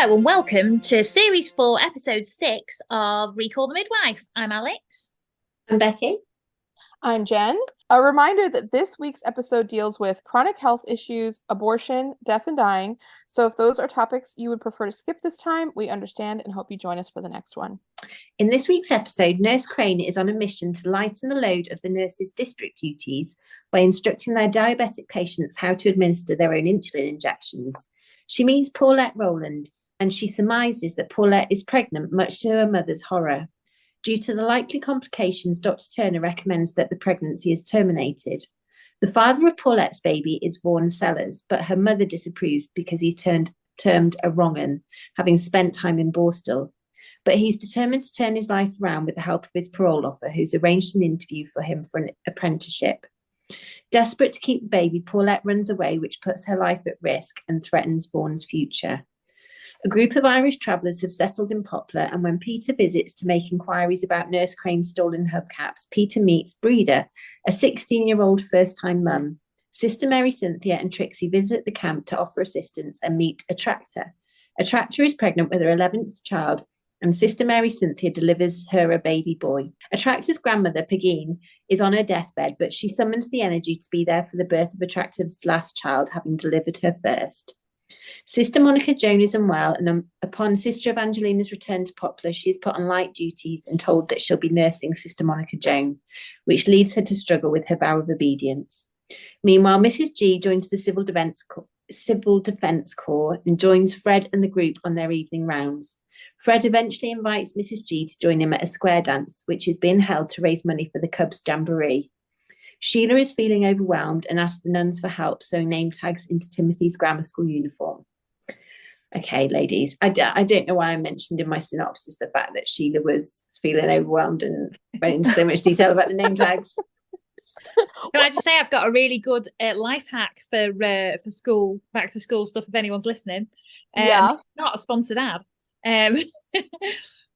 Hello and welcome to Series 4, Episode 6 of Recall the Midwife. I'm Alex. I'm Becky. I'm Jen. A reminder that this week's episode deals with chronic health issues, abortion, death, and dying. So if those are topics you would prefer to skip this time, we understand and hope you join us for the next one. In this week's episode, Nurse Crane is on a mission to lighten the load of the nurses' district duties by instructing their diabetic patients how to administer their own insulin injections. She meets Paulette Rowland, and she surmises that Paulette is pregnant, much to her mother's horror. Due to the likely complications, Dr. Turner recommends that the pregnancy is terminated. The father of Paulette's baby is Vaughan Sellers, but her mother disapproves because he's termed a wrong-un, having spent time in Borstal. But he's determined to turn his life around with the help of his parole offer, who's arranged an interview for him for an apprenticeship. Desperate to keep the baby, Paulette runs away, which puts her life at risk and threatens Vaughan's future. A group of Irish travellers have settled in Poplar, and when Peter visits to make inquiries about Nurse Crane's stolen hubcaps, Peter meets Breda, a 16-year-old first-time mum. Sister Mary Cynthia and Trixie visit the camp to offer assistance and meet Attractor. Attractor is pregnant with her 11th child, and Sister Mary Cynthia delivers her a baby boy. Attractor's grandmother, Pegeen, is on her deathbed, but she summons the energy to be there for the birth of Attractor's last child, having delivered her first. Sister Monica Joan is unwell, and upon Sister Evangelina's return to Poplar, she is put on light duties and told that she'll be nursing Sister Monica Joan, which leads her to struggle with her vow of obedience. Meanwhile, Mrs. G joins the Civil Defence Corps and joins Fred and the group on their evening rounds. Fred eventually invites Mrs. G to join him at a square dance, which is being held to raise money for the Cubs' jamboree. Sheila is feeling overwhelmed and asks the nuns for help, sewing name tags into Timothy's grammar school uniform. Okay, ladies, I don't know why I mentioned in my synopsis the fact that Sheila was feeling overwhelmed and went into so much detail about the name tags. Can I just say I've got a really good life hack for school, back to school stuff if anyone's listening. It's not a sponsored ad.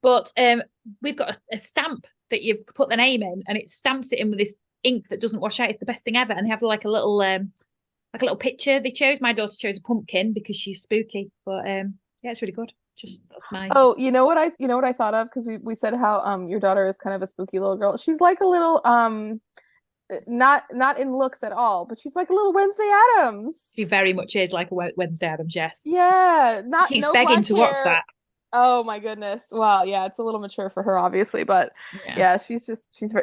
But we've got a stamp that you've put the name in, and it stamps it in with this ink that doesn't wash out. It's the best thing ever. And they have like a little picture they chose. My daughter chose a pumpkin because she's spooky, but yeah, it's really good. Just that's my you know what I thought of, because we said how your daughter is kind of a spooky little girl. She's like a little not in looks at all, but she's like a little Wednesday Addams. She very much is like a Wednesday Addams. Yes. Yeah, he's begging to watch that. Oh my goodness. Well, yeah, it's a little mature for her, obviously, but yeah, she's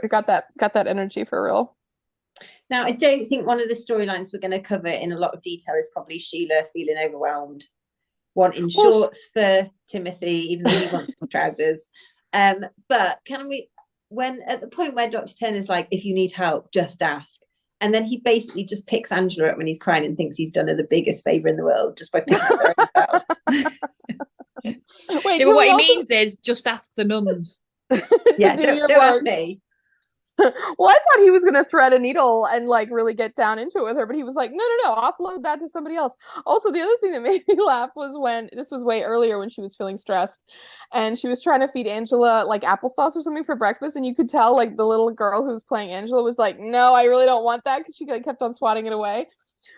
got that energy for real. Now, I don't think one of the storylines we're going to cover in a lot of detail is probably Sheila feeling overwhelmed, wanting shorts for Timothy, even though he wants trousers. But when at the point where Dr. Turner's like, if you need help, just ask. And then he basically just picks Angela up when he's crying and thinks he's done her the biggest favour in the world just by picking her up. Wait, but what he means is just ask the nuns. Yeah, don't ask me. Well, I thought he was going to thread a needle and like really get down into it with her, but he was like, no, offload that to somebody else. Also, the other thing that made me laugh was when this was way earlier when she was feeling stressed and she was trying to feed Angela like applesauce or something for breakfast, and you could tell like the little girl who was playing Angela was like, no, I really don't want that, because she like, kept on swatting it away.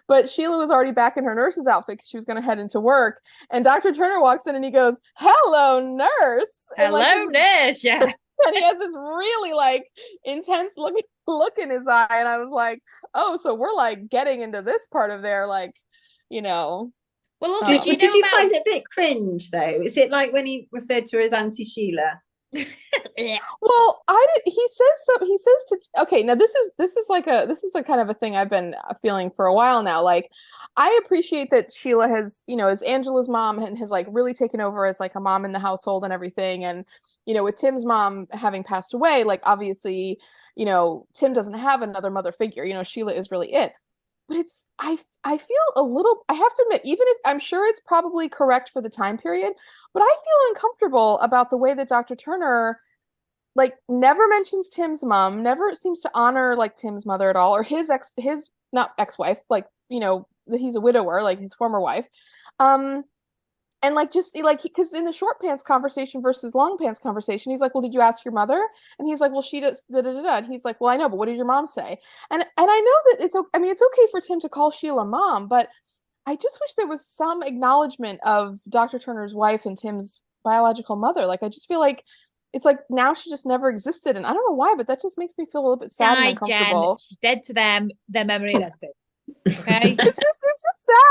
But Sheila was already back in her nurse's outfit because she was going to head into work, and Dr. Turner walks in and he goes, hello, nurse. Hello, nurse. Yeah. And he has this really like intense look in his eye, and I was like, oh, so we're like getting into this part of their like, Well, also, did you find it a bit cringe though? Is it like when he referred to her as Auntie Sheila? Yeah. Well, I did. He says to. Okay, now this is a kind of a thing I've been feeling for a while now. Like, I appreciate that Sheila has, is Angela's mom and has like really taken over as like a mom in the household and everything. And with Tim's mom having passed away, like obviously, Tim doesn't have another mother figure. Sheila is really it. But I feel a little, I have to admit, even if I'm sure it's probably correct for the time period, but I feel uncomfortable about the way that Dr. Turner like never mentions Tim's mom, never seems to honor like Tim's mother at all, or his not ex-wife, like, that he's a widower, like his former wife. And like, just like, because in the short pants conversation versus long pants conversation, he's like, well, did you ask your mother? And he's like, well, she does, da, da, da, da. And he's like, well, I know, but what did your mom say? And I know that it's okay for Tim to call Sheila mom, but I just wish there was some acknowledgement of Dr. Turner's wife and Tim's biological mother. Like, I just feel like it's like now she just never existed, and I don't know why, but that just makes me feel a little bit sad and Died, uncomfortable. Jen. She's dead to them, their memory and everything. Okay. It's just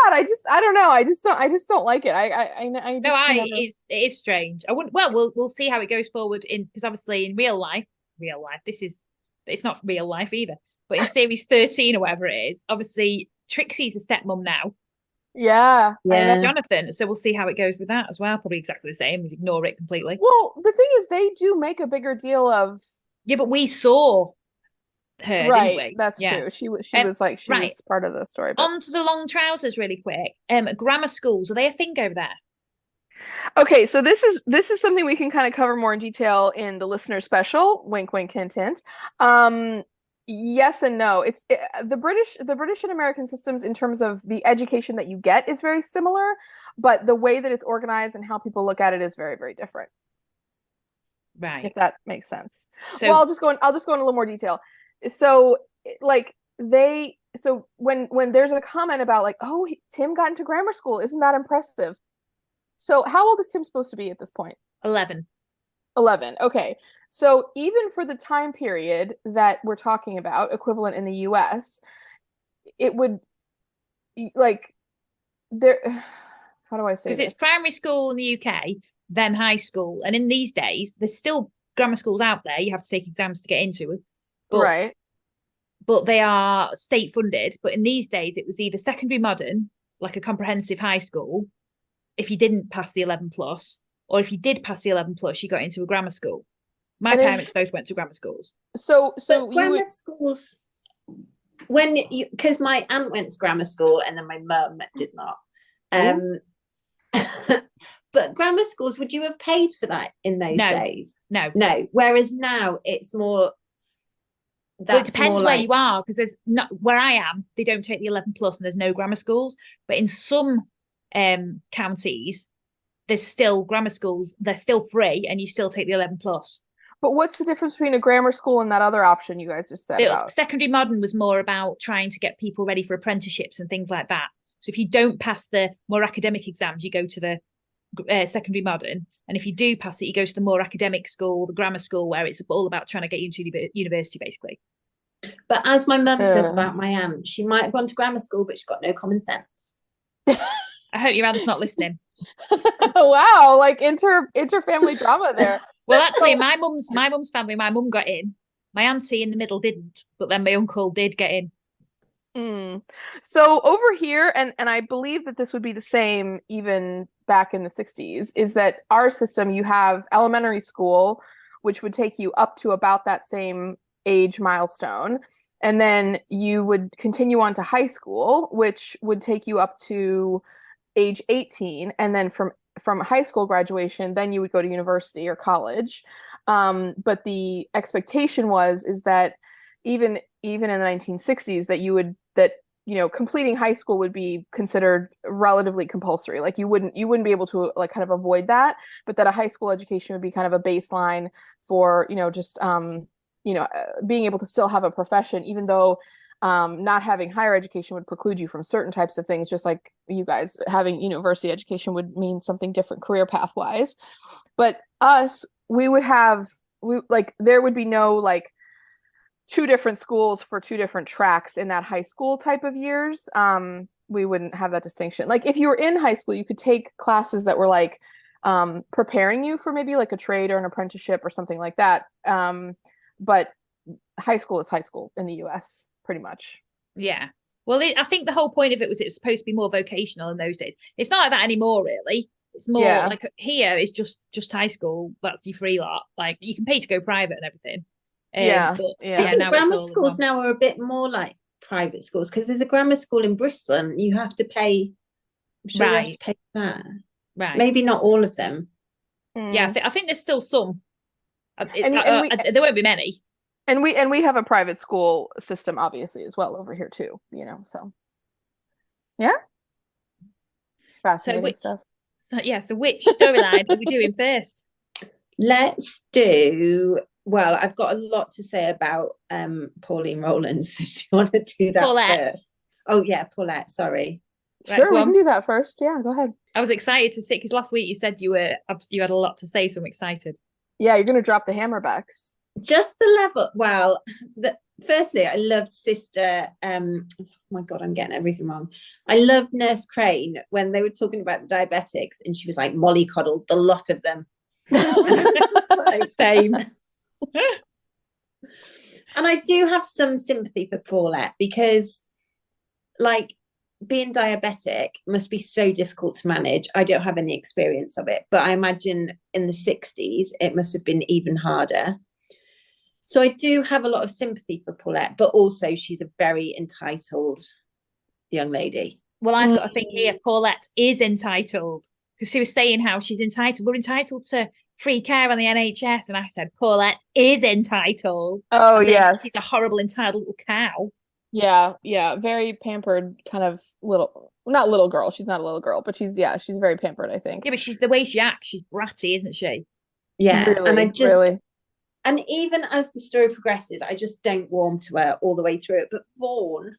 sad. I don't know. I just don't like it. I just it is strange. I wouldn't. Well, we'll see how it goes forward because obviously in real life, it's not real life either. But in series 13 or whatever it is, obviously Trixie's a stepmom now. Yeah. Jonathan. So we'll see how it goes with that as well. Probably exactly the same. Just ignore it completely. Well, the thing is, they do make a bigger deal of. Yeah, but we saw her, right, didn't we? That's true. She was part of the story. But... On to the long trousers really quick. Grammar schools, are they a thing over there? Okay, so this is something we can kind of cover more in detail in the listener special. Wink, wink, hint, hint. Yes and no. The British and American systems in terms of the education that you get is very similar, but the way that it's organized and how people look at it is very, very different. Right. If that makes sense. So, well, I'll just go in a little more detail. So like when there's a comment about like, oh, Tim got into grammar school, isn't that impressive? So how old is Tim supposed to be at this point? 11. Okay. So even for the time period that we're talking about, equivalent in the US, it would like there. How do I say this? Because it's primary school in the UK, then high school, and in these days there's still grammar schools out there. You have to take exams to get into it. Right. But they are state funded. But in these days, it was either secondary modern, like a comprehensive high school, if you didn't pass the 11 plus, or if you did pass the 11 plus, you got into a grammar school. My parents both went to grammar schools. So grammar schools, because my aunt went to grammar school and then my mum did not. But grammar schools, would you have paid for that in those days? No. Whereas now it's more. It depends where you are, because there's not where I am. They don't take the 11 plus, and there's no grammar schools. But in some counties, there's still grammar schools. They're still free, and you still take the 11 plus. But what's the difference between a grammar school and that other option you guys just said about? Secondary modern was more about trying to get people ready for apprenticeships and things like that. So if you don't pass the more academic exams, you go to the secondary modern, and if you do pass it, you go to the more academic school, the grammar school, where it's all about trying to get you into university, basically. But as my mum says about my aunt, she might have gone to grammar school, but she's got no common sense. I hope your aunt's not listening. Wow, like inter-family drama there. Well, actually, my mum's family, my mum got in. My auntie in the middle didn't, but then my uncle did get in. So over here, and I believe that this would be the same even back in the 60s, is that our system, you have elementary school, which would take you up to about that same age milestone. And then you would continue on to high school, which would take you up to age 18. And then from high school graduation, then you would go to university or college. But the expectation is that even in the 1960s, that completing high school would be considered relatively compulsory. Like you wouldn't be able to like kind of avoid that, but that a high school education would be kind of a baseline for, being able to still have a profession, even though not having higher education would preclude you from certain types of things, just like you guys having university education would mean something different career path wise. But there would be no like two different schools for two different tracks in that high school type of years. We wouldn't have that distinction. Like if you were in high school, you could take classes that were like preparing you for maybe like a trade or an apprenticeship or something like that. But high school is high school in the US, pretty much. Yeah. Well, I think the whole point of it was supposed to be more vocational in those days. It's not like that anymore, really. It's more like here it's just high school. That's your free lot. Like you can pay to go private and everything. I think grammar schools now are a bit more like private schools, because there's a grammar school in Bristol and you have to pay. I'm sure you have to pay for that. Right. Maybe not all of them. Yeah, I think there's still some. There won't be many. And we have a private school system, obviously, as well over here too. So yeah, fascinating stuff. So which storyline are we doing first? Let's do. Well, I've got a lot to say about Pauline Rowland. So do you want to do that Paulette first? Oh yeah, Paulette. Sorry. Right, Sure, go we on. can do that first. Yeah, go ahead. I was excited to see because last week you said you had a lot to say, so I'm excited. Yeah, you're gonna drop the hammerbacks. Just the level. Well, firstly, I loved Sister. Oh my God, I'm getting everything wrong. I loved Nurse Crane when they were talking about the diabetics, and she was like, mollycoddled the lot of them. And I was just like, same. And I do have some sympathy for Paulette because, like, being diabetic must be so difficult to manage. I don't have any experience of it, but I imagine in the 60s it must have been even harder. So I do have a lot of sympathy for Paulette, but also she's a very entitled young lady. Well, I've got a thing here. Paulette is entitled because she was saying how she's entitled. We're entitled to free care on the NHS, and I said Paulette is entitled. Oh, yes. She's a horrible entitled little cow. Yeah, very pampered kind of not little girl. She's not a little girl, but she's very pampered, I think. Yeah, but she's the way she acts. She's bratty, isn't she? Yeah, really, and I just really. And even as the story progresses, I just don't warm to her all the way through it. But Vaughan,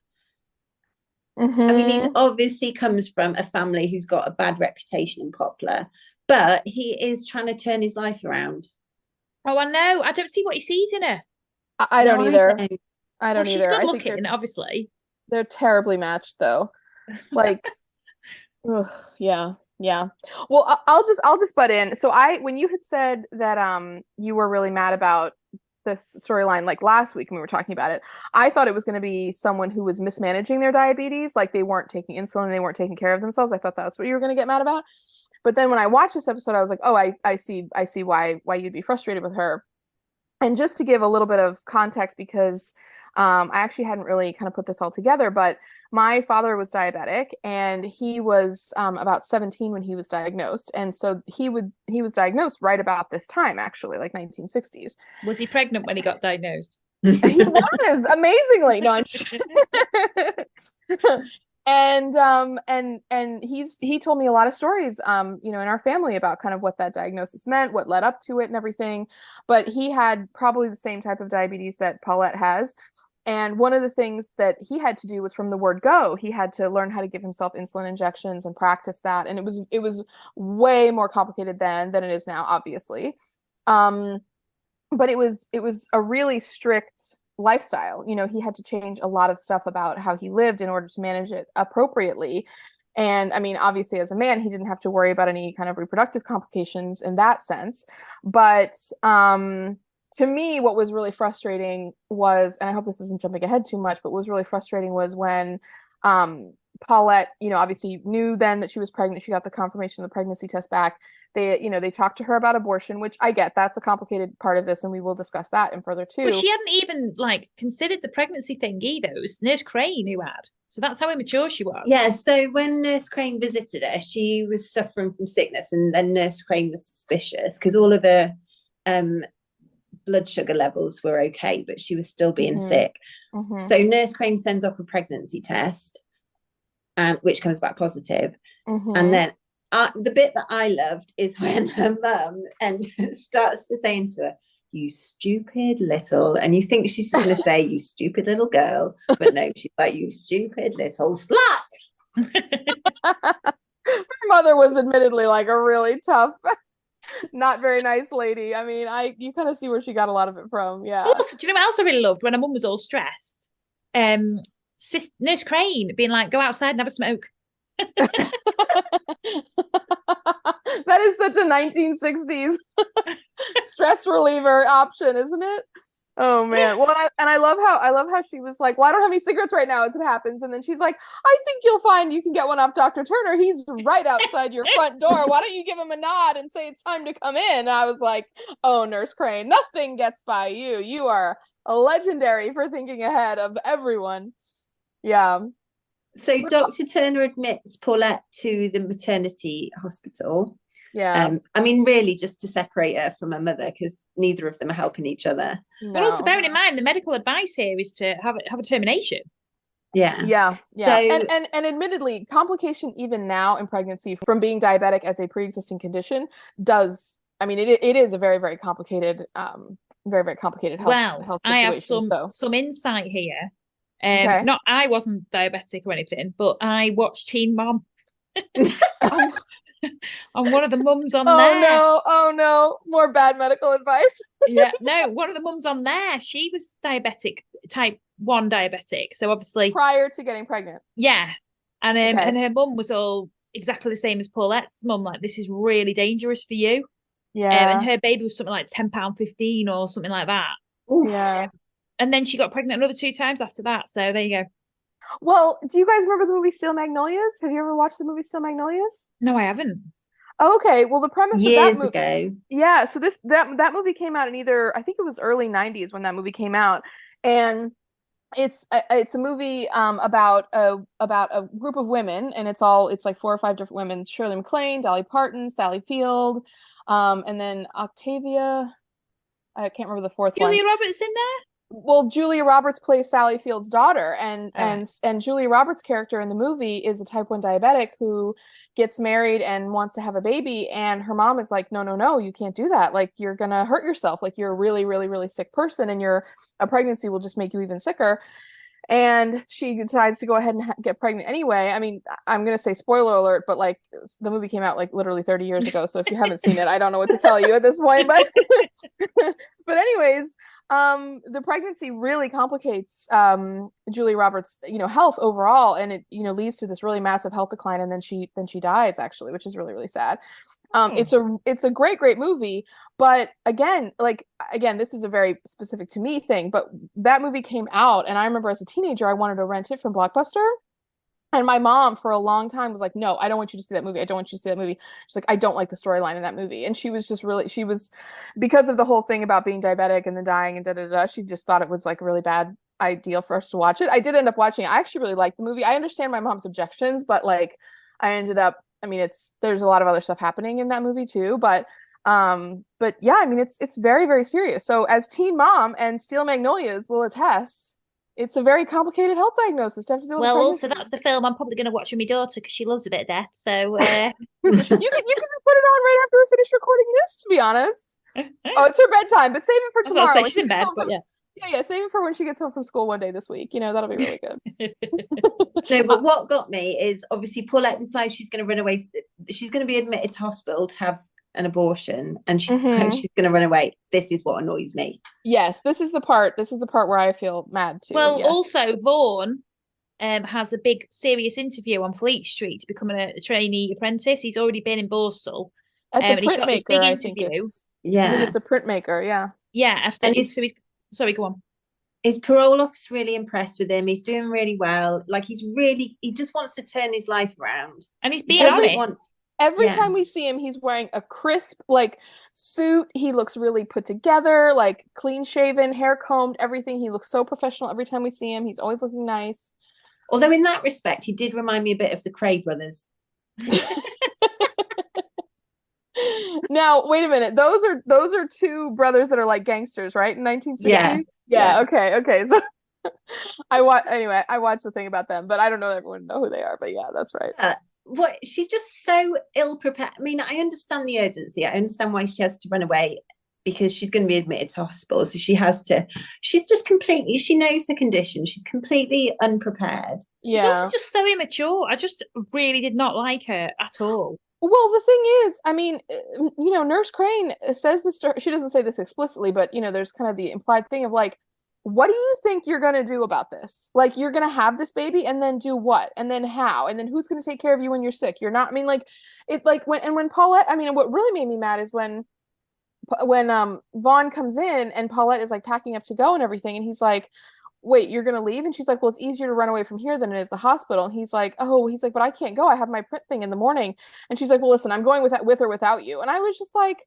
I mean, he's obviously comes from a family who's got a bad reputation in Poplar, but he is trying to turn his life around. Oh, I know. I don't see what he sees in her. I don't either. I don't she's either. She's good looking, obviously. They're terribly matched, though. Like, ugh, yeah. Well, I'll just butt in. So when you had said that you were really mad about this storyline, like last week when we were talking about it, I thought it was going to be someone who was mismanaging their diabetes, like they weren't taking insulin, they weren't taking care of themselves. I thought that's what you were going to get mad about. But then when I watched this episode, I was like, oh, I see why you'd be frustrated with her. And just to give a little bit of context, because I actually hadn't really kind of put this all together, but my father was diabetic, and he was about 17 when he was diagnosed. And so he was diagnosed right about this time, actually, like 1960s. Was he pregnant when he got diagnosed? He was, amazingly. No, and he told me a lot of stories in our family about kind of what that diagnosis meant, what led up to it and everything. But he had probably the same type of diabetes that Paulette has. And one of the things that he had to do was from the word go. He had to learn how to give himself insulin injections and practice that. And it was way more complicated than it is now, obviously. But it was a really strict lifestyle. He had to change a lot of stuff about how he lived in order to manage it appropriately. And I mean, obviously as a man, he didn't have to worry about any kind of reproductive complications in that sense. But to me, what was really frustrating was, and I hope this isn't jumping ahead too much, but what was really frustrating was when Paulette, obviously knew then that she was pregnant. She got the confirmation of the pregnancy test back. They talked to her about abortion, which I get, that's a complicated part of this, and we will discuss that in further too. But she hadn't even considered the pregnancy thing either. It was Nurse Crane who had. So that's how immature she was. Yeah, so when Nurse Crane visited her, she was suffering from sickness, and then Nurse Crane was suspicious because all of her blood sugar levels were okay, but she was still being sick. So Nurse Crane sends off a pregnancy test, and which comes back positive. And then the bit that I loved is when her mum starts to saying to her, "You stupid little," and you think she's just going to say, "You stupid little girl," but no, she's like, "You stupid little slut." Her mother was admittedly like a really tough, not very nice lady. I mean, you kind of see where she got a lot of it from. Yeah. Also, do you know what else I really loved when her mum was all stressed? Nurse Crane being like, "Go outside and have a smoke." That is such a 1960s stress reliever option, isn't it? Oh man. Well, I love how she was like, "Well, I don't have any cigarettes right now as it happens." And then she's like, "I think you'll find you can get one off Dr. Turner. He's right outside your front door. Why don't you give him a nod and say it's time to come in?" And I was like, "Oh, Nurse Crane, nothing gets by you. You are a legendary for thinking ahead of everyone." Yeah. So Dr. Turner admits Paulette to the maternity hospital. Yeah. I mean, really just to separate her from her mother, because neither of them are helping each other. No. But also bearing in mind the medical advice here is to have a termination. Yeah. So, and admittedly, complication even now in pregnancy from being diabetic as a pre-existing condition does, I mean, it is a very, very complicated health I have situation. some insight here. Okay. Not, I wasn't diabetic or anything, but I watched Teen Mom. I'm, I'm one of the mums on there. Oh no, more bad medical advice. Yeah, no, one of the mums on there, she was diabetic, type 1 diabetic. So obviously, prior to getting pregnant. yeah. And Okay. and her mum was all exactly the same as Paulette's mum, like, this is really dangerous for you. Yeah. And her baby was something like £10.15 or something like that. Oof. Yeah. And then she got pregnant another 2 times after that. So there you go. Well, do you guys remember the movie Steel Magnolias? Have you ever watched the movie Steel Magnolias? No, I haven't. Okay, well, the premise Years of that ago. yeah, so that movie came out in either, I think it was early 90s when that movie came out, and it's a movie about a group of women, and it's like 4 or 5 different women: Shirley MacLaine, Dolly Parton, Sally Field, and then Octavia. I can't remember the fourth one. Julia Roberts in there? Well, Julia Roberts plays Sally Field's daughter, and Oh. and Julia Roberts' character in the movie is a type 1 diabetic who gets married and wants to have a baby, and her mom is like, no, you can't do that. Like, you're gonna hurt yourself. Like, you're a really, really, really sick person, and a pregnancy will just make you even sicker. And she decides to go ahead and get pregnant anyway. I mean, I'm going to say spoiler alert, but like, the movie came out like literally 30 years ago. So if you haven't seen it, I don't know what to tell you at this point. But but anyways, the pregnancy really complicates Julie Roberts' health overall, and it leads to this really massive health decline, and then she dies, actually, which is really, really sad. It's a great movie, but again, this is a very specific to me thing, but that movie came out, and I remember as a teenager I wanted to rent it from Blockbuster, and my mom for a long time was like, no, I don't want you to see that movie. I don't want you to see that movie. She's like, I don't like the storyline in that movie. And she was because of the whole thing about being diabetic and then dying and da-da-da, she just thought it was like a really bad idea for us to watch it. I did end up watching it. I actually really liked the movie. I understand my mom's objections, but like, I ended up, I mean, there's a lot of other stuff happening in that movie too, but yeah, I mean, it's very, very serious. So as Teen Mom and Steel Magnolias will attest, it's a very complicated health diagnosis to have to deal with. Well, also that's the film I'm probably going to watch with my daughter because she loves a bit of death. So you can just put it on right after we finish recording this, to be honest. Oh, it's her bedtime, but save it for tomorrow. Say, she's in bed, but yeah, save it for when she gets home from school one day this week. That'll be really good. No, but what got me is obviously Paulette decides she's going to run away. She's going to be admitted to hospital to have an abortion, and she decides she's going to run away. This is what annoys me. Yes, this is the part where I feel mad too. Well, yes. Also Vaughan has a big serious interview on Fleet Street to become a trainee apprentice. He's already been in Borstal. At the and he's got this big interview. I think it's a printmaker, yeah. Yeah, sorry, go on. His parole officer really impressed with him. He's doing really well. Like, he just wants to turn his life around. And he's being honest. Every time we see him, he's wearing a crisp, like, suit. He looks really put together, like, clean shaven, hair combed, everything. He looks so professional every time we see him. He's always looking nice. Although in that respect, he did remind me a bit of the Cray brothers. Now, wait a minute. Those are 2 brothers that are like gangsters, right? In 1960s? Yeah. Okay. So I watched the thing about them, but I don't know that everyone know who they are. But yeah, that's right. She's just so ill prepared. I mean, I understand the urgency. I understand why she has to run away, because she's going to be admitted to hospital. So she's just completely, she knows the condition. She's completely unprepared. Yeah. She's also just so immature. I just really did not like her at all. Well, the thing is, I mean, Nurse Crane says this, she doesn't say this explicitly, but, there's kind of the implied thing of like, what do you think you're going to do about this? Like, you're going to have this baby and then do what? And then how? And then who's going to take care of you when you're sick? You're not, I mean, like, when Paulette, I mean, what really made me mad is when Vaughn comes in and Paulette is like packing up to go and everything. And he's like, wait, you're going to leave? And she's like, well, it's easier to run away from here than it is the hospital. And he's like, but I can't go. I have my print thing in the morning. And she's like, well, listen, I'm going with or without you. And I was just like,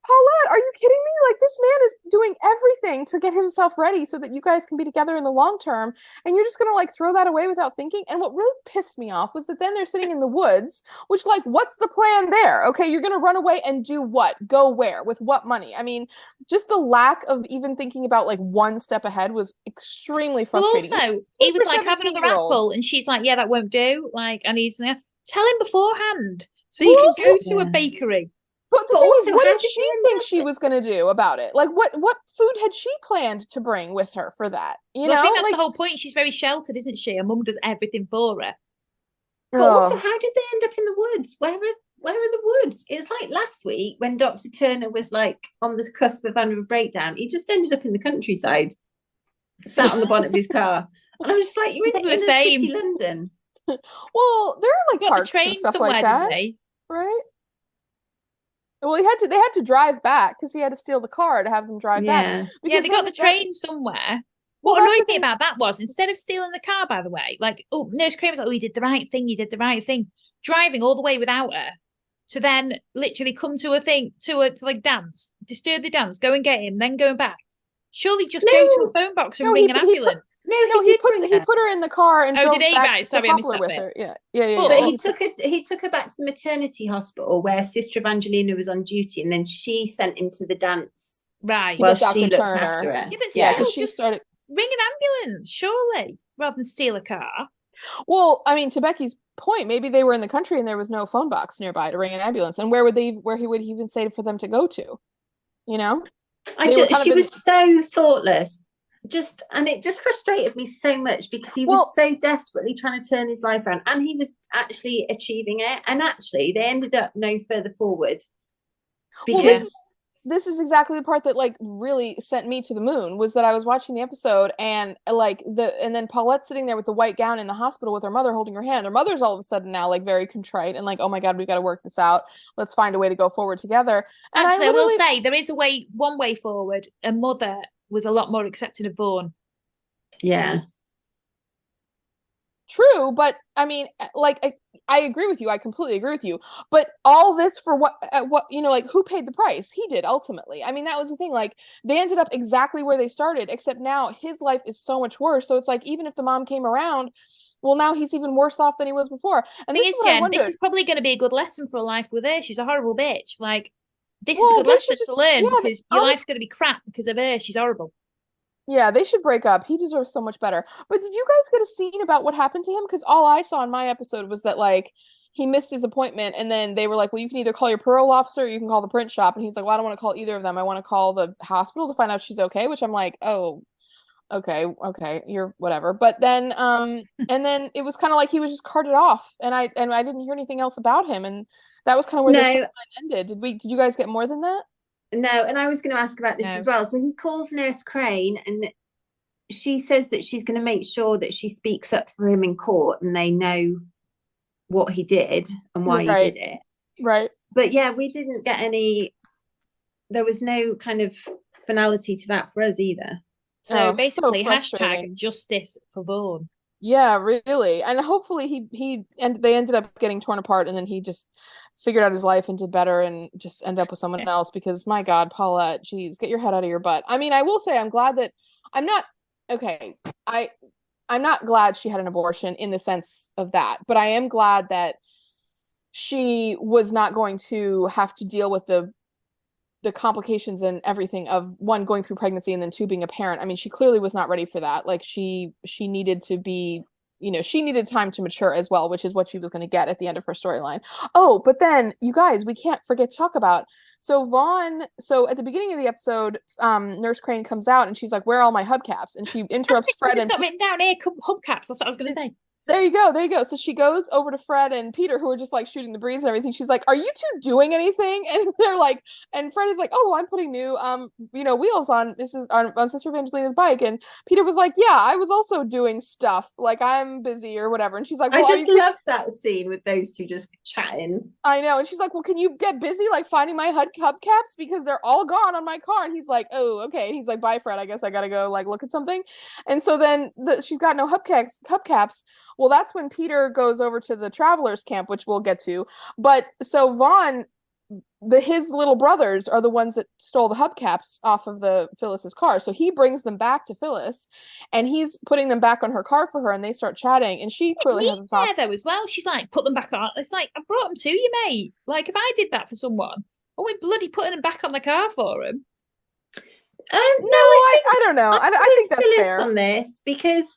Paulette, are you kidding me? Like, this man is doing everything to get himself ready so that you guys can be together in the long term. And you're just going to like throw that away without thinking. And what really pissed me off was that then they're sitting in the woods, which, like, what's the plan there? Okay, you're going to run away and do what? Go where? With what money? I mean, just the lack of even thinking about like one step ahead was extremely frustrating. Well, also, he was like, have another apple. And she's like, yeah, that won't do. Like, I need to tell him beforehand so you can go to a bakery. But the But thing also, is, what how did did she they end think up she was going to do about it? Like, what food had she planned to bring with her for that? You Well, I know, think that's like, the whole point. She's very sheltered, isn't she? Her mum does everything for her. But also, oh, how did they end up in the woods? Where are the woods? It's like last week when Dr. Turner was like on the cusp of having a breakdown. He just ended up in the countryside, sat on the bonnet of his car. And I was just like, you're in Probably the inner same. city London. well, there are like Got the parks and train stuff somewhere, like didn't that, they? right? Well, they had to drive back because he had to steal the car to have them drive back. Yeah. Yeah, Because they got then the train somewhere. Well, What that's the annoyed me thing. about that was instead of stealing the car, by the way, like, oh, Nurse Crane was like, oh, you did the right thing, you did the right thing. Driving all the way without her to then literally come to a thing, to like dance, disturb the dance, go and get him, then going back. Surely just go to a phone box and ring an ambulance. He put her in the car and Oh, drove did he? back Right, to sorry, I missed Poplar that with bit. her. Yeah. But Yeah. he took her back to the maternity hospital where Sister Evangelina was on duty, and then she sent him to the dance Right. while Dr. she looks Turner. after her. Yeah, but Yeah, still, 'cause she just started. ring an ambulance, surely, rather than steal a car. Well, I mean, to Becky's point, maybe they were in the country and there was no phone box nearby to ring an ambulance. And where would he would even say for them to go to? You know? She was so thoughtless. It just frustrated me so much because he was so desperately trying to turn his life around, and he was actually achieving it. And actually, they ended up no further forward. Because this is exactly the part that like really sent me to the moon, was that I was watching the episode and then Paulette's sitting there with the white gown in the hospital with her mother holding her hand. Her mother's all of a sudden now like very contrite and like, oh my God, we got to work this out. Let's find a way to go forward together. And actually, I will say there is one way forward. A mother was a lot more accepting of Vaughan. Yeah. True, but I mean, like I agree with you. I completely agree with you. But all this for what you know, like who paid the price? He did ultimately. I mean, that was the thing. Like they ended up exactly where they started, except now his life is so much worse. So it's like even if the mom came around, well, now he's even worse off than he was before. And this is what Jen, I wondered. this is probably going to be a good lesson for life with her. She's a horrible bitch. Like this is a good lesson to learn because your life's going to be crap because of her. She's horrible. Yeah, they should break up. He deserves so much better. But did you guys get a scene about what happened to him? Because all I saw in my episode was that like he missed his appointment, and then they were like, well, you can either call your parole officer or you can call the print shop. And he's like, well, I don't want to call either of them. I want to call the hospital to find out if she's okay, which I'm like, oh, okay, you're whatever. But then and then it was kind of like he was just carted off, and I didn't hear anything else about him, and that was kind of where the storyline ended. Did you guys get more than that? No, and I was going to ask about this as well. So he calls Nurse Crane, and she says that she's going to make sure that she speaks up for him in court, and they know what he did and why he did it. Right. But yeah, we didn't get any. There was no kind of finality to that for us either. So basically, hashtag justice for Vaughan. Yeah, really. And hopefully they ended up getting torn apart, and then he just figured out his life and did better and just end up with someone else, because my God, Paulette, geez, get your head out of your butt. I mean, I will say I'm glad that I'm not glad she had an abortion in the sense of that, but I am glad that she was not going to have to deal with the complications and everything of one, going through pregnancy, and then two, being a parent. I mean, she clearly was not ready for that. Like she needed to be, you know, she needed time to mature as well, which is what she was going to get at the end of her storyline. Oh, but then you guys, we can't forget to talk about, so at the beginning of the episode, Nurse Crane comes out and she's like, where are all my hubcaps? And she interrupts Fred. I just got written down here, hubcaps. That's what I was going to say. There you go. So she goes over to Fred and Peter, who are just like shooting the breeze and everything. She's like, are you two doing anything? And they're like, and Fred is like, oh, well, I'm putting new, wheels on on Sister Evangelina's bike. And Peter was like, yeah, I was also doing stuff. Like, I'm busy or whatever. And she's like, well, I just love that scene with those two just chatting. I know. And she's like, well, can you get busy, like finding my hubcaps? Because they're all gone on my car. And he's like, oh, okay. And he's like, bye, Fred. I guess I got to go like look at something. And so then she's got no hubcaps. Well, that's when Peter goes over to the travelers camp, which we'll get to. But so Vaughn, his little brothers are the ones that stole the hubcaps off of Phyllis's car. So he brings them back to Phyllis, and he's putting them back on her car for her, and they start chatting. And she clearly has a soft though as well. She's like, put them back on. It's like, I brought them to you, mate. Like, if I did that for someone, I went bloody putting them back on the car for him. No, I don't know. I think that's Phyllis fair on this, because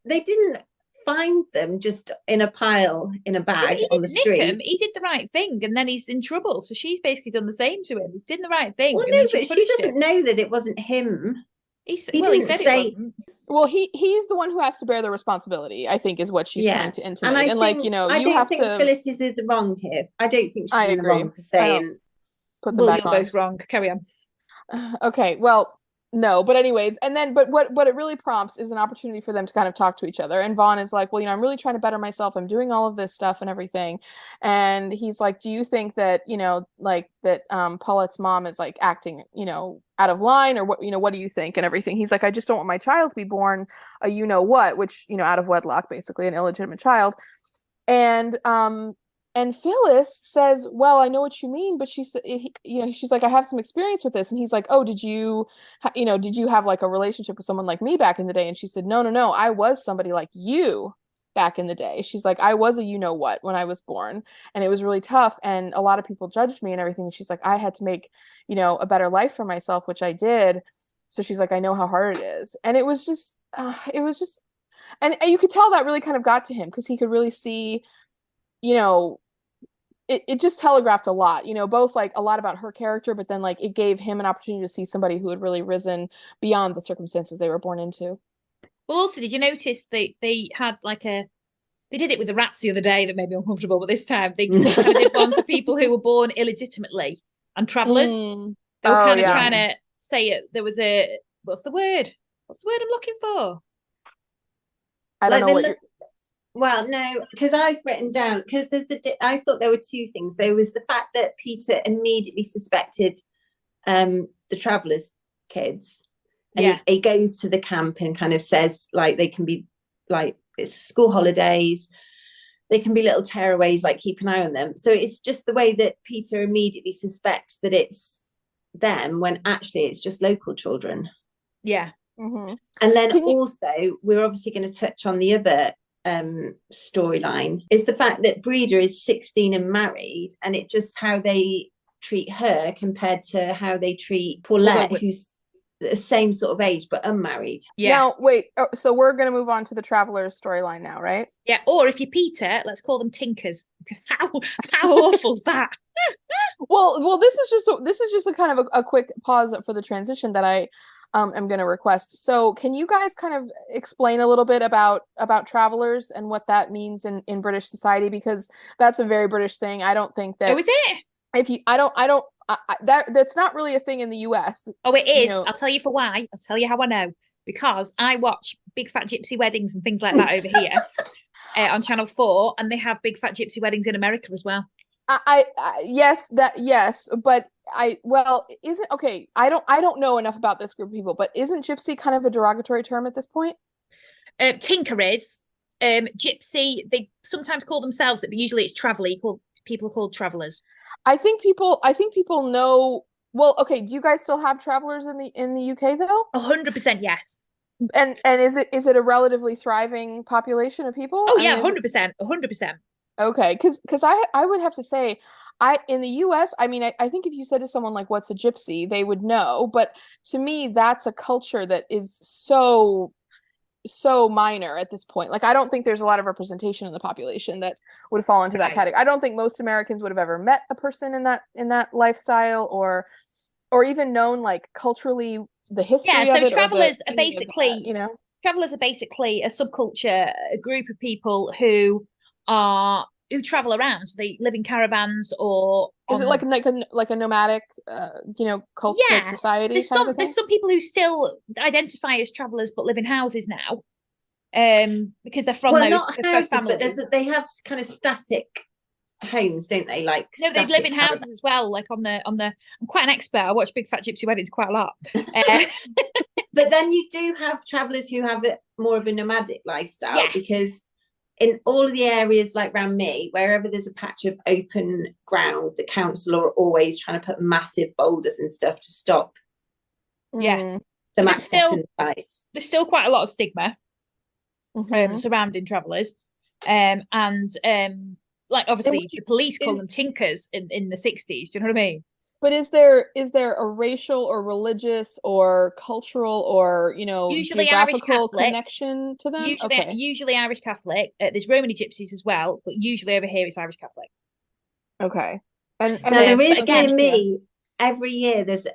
they didn't find them just in a pile in a bag on the street. Him. He did the right thing, and then he's in trouble. So she's basically done the same to him. He did the right thing. Well, no, but she doesn't know that it wasn't him. He said it wasn't. Well, he's the one who has to bear the responsibility, I think, is what she's trying to intimate. And I think, you I don't think Phyllis is the wrong here. I don't think she's in the wrong for saying. Put them back on. You're both wrong. Carry on. Okay, well, no, but anyways, and then, but what it really prompts is an opportunity for them to kind of talk to each other. And Vaughn is like, well, I'm really trying to better myself. I'm doing all of this stuff and everything. And he's like, do you think that, like that Paulette's mom is like acting, out of line, or what do you think and everything? He's like, I just don't want my child to be born a what, which, out of wedlock, basically an illegitimate child. And Phyllis says, well, I know what you mean, but she said, she's like, I have some experience with this. And he's like, oh, did you have like a relationship with someone like me back in the day? And she said, no, I was somebody like you back in the day. She's like, I was a what when I was born, and it was really tough. And a lot of people judged me and everything. And she's like, I had to make, a better life for myself, which I did. So she's like, I know how hard it is. And it was just, and you could tell that really kind of got to him, because he could really see, it just telegraphed a lot, both like a lot about her character, but then like it gave him an opportunity to see somebody who had really risen beyond the circumstances they were born into. Well, also, did you notice they had like they did it with the rats the other day that made me uncomfortable, but this time they kind of did one to people who were born illegitimately and travellers. They were kind of trying to say it. There was what's the word I'm looking for? I don't know what Well, no, because I've written down, because I thought there were two things. There was the fact that Peter immediately suspected the travellers' kids. And he goes to the camp and kind of says, like, they can be, like, it's school holidays. They can be little tearaways, like, keep an eye on them. So it's just the way that Peter immediately suspects that it's them when actually it's just local children. Yeah. Mm-hmm. And then also, we're obviously going to touch on the other storyline, is the fact that Breda is 16 and married, and it just how they treat her compared to how they treat Paulette, who's the same sort of age but unmarried. Now wait, so we're going to move on to the travelers storyline now, right? Yeah, or if you're Peter, let's call them Tinkers, because how awful's that? well this is just a kind of a quick pause for the transition that I am going to request. So can you guys kind of explain a little bit about travelers and what that means in British society? Because that's a very British thing. I don't think that... Oh, is it? If you, that's not really a thing in the US. Oh, it is. I'll tell you for why. I'll tell you how I know. Because I watch Big Fat Gypsy Weddings and things like that over here on Channel 4, and they have Big Fat Gypsy Weddings in America as well. Yes, but isn't okay. I don't know enough about this group of people, but isn't gypsy kind of a derogatory term at this point? Tinker is. Gypsy, they sometimes call themselves it, but usually it's traveller. People are called travellers. I think people know. Well, okay. Do you guys still have travellers in the UK though? 100%, yes. And is it a relatively thriving population of people? Oh yeah, 100%, 100%. Okay, because I would have to say, in the US, I mean, I think if you said to someone like, what's a gypsy, they would know. But to me, that's a culture that is so minor at this point. Like, I don't think there's a lot of representation in the population that would fall into that category. I don't think most Americans would have ever met a person in that lifestyle or even known like culturally the history of it. Yeah, so travelers are basically, travelers are basically a subculture, a group of people who travel around. So they live in caravans, or is it like a nomadic cult society? There's some people who still identify as travelers but live in houses now, because they're from those not houses, families. But they have kind of static homes, don't they? Like, no, they live in houses as well, like on the I'm quite an expert. I watch Big Fat Gypsy Weddings quite a lot. But then you do have travellers who have more of a nomadic lifestyle, because in all of the areas like around me, wherever there's a patch of open ground, the council are always trying to put massive boulders and stuff to stop them accessing sites. There's still quite a lot of stigma surrounding travellers, and like obviously the police call them tinkers in the 60s. Do you know what I mean? But is there a racial or religious or cultural or, Usually Irish geographical Catholic. connection to them? Okay. Usually Irish Catholic. There's Romany gypsies as well, but usually over here it's Irish Catholic. Okay. And Now there is again, near me every year there's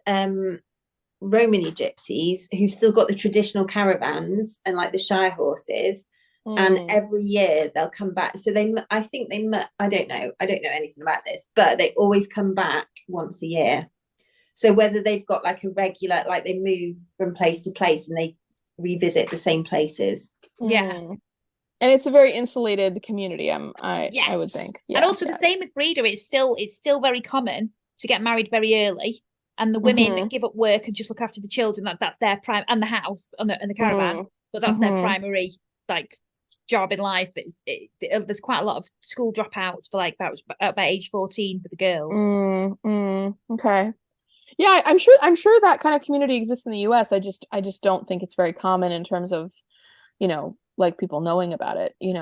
Romany gypsies who've still got the traditional caravans and like the shy horses. And every year they'll come back. So I think I don't know anything about this, but they always come back once a year. So whether they've got like a regular, like they move from place to place and they revisit the same places. Yeah. And it's a very insulated community, I would Yes. think. Yeah, and also the same with breeder. It's still very common to get married very early, and the women give up work and just look after the children. That's their prime, and the house and the caravan. But that's their primary like job in life. But there's quite a lot of school dropouts for like about age 14 for the girls. Okay. Yeah, I'm sure that kind of community exists in the US. I just don't think it's very common in terms of, like people knowing about it. It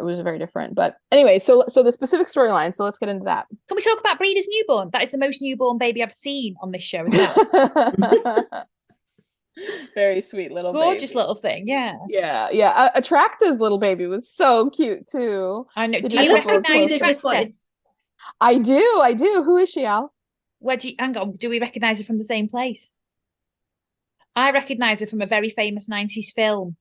was very different. But anyway, so the specific storyline, so let's get into that. Can we talk about Breeder's newborn? That is the most newborn baby I've seen on this show as well. Very sweet little gorgeous baby. little thing. Yeah. Attractive little baby was so cute too. I know. Do you recognize Attractor? I do. Who is she, Al? Hang on, do we recognize her from the same place? I recognize her from a very famous 90s film.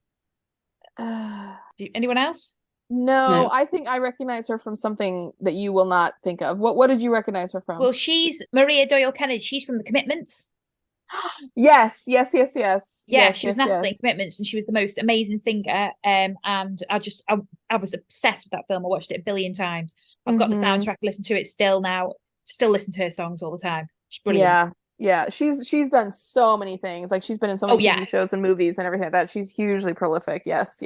Anyone else? No, I think I recognize her from something that you will not think of. What did you recognize her from? Well, she's Maria Doyle Kennedy. She's from The Commitments. Yes. Yeah, yes, she was Natalie in Commitments, and she was the most amazing singer. And I was obsessed with that film. I watched it a billion times. I've got the soundtrack, listen to it still now. Still listen to her songs all the time. She's brilliant. Yeah. She's done so many things. Like she's been in so many TV shows and movies and everything like that. She's hugely prolific. Yes.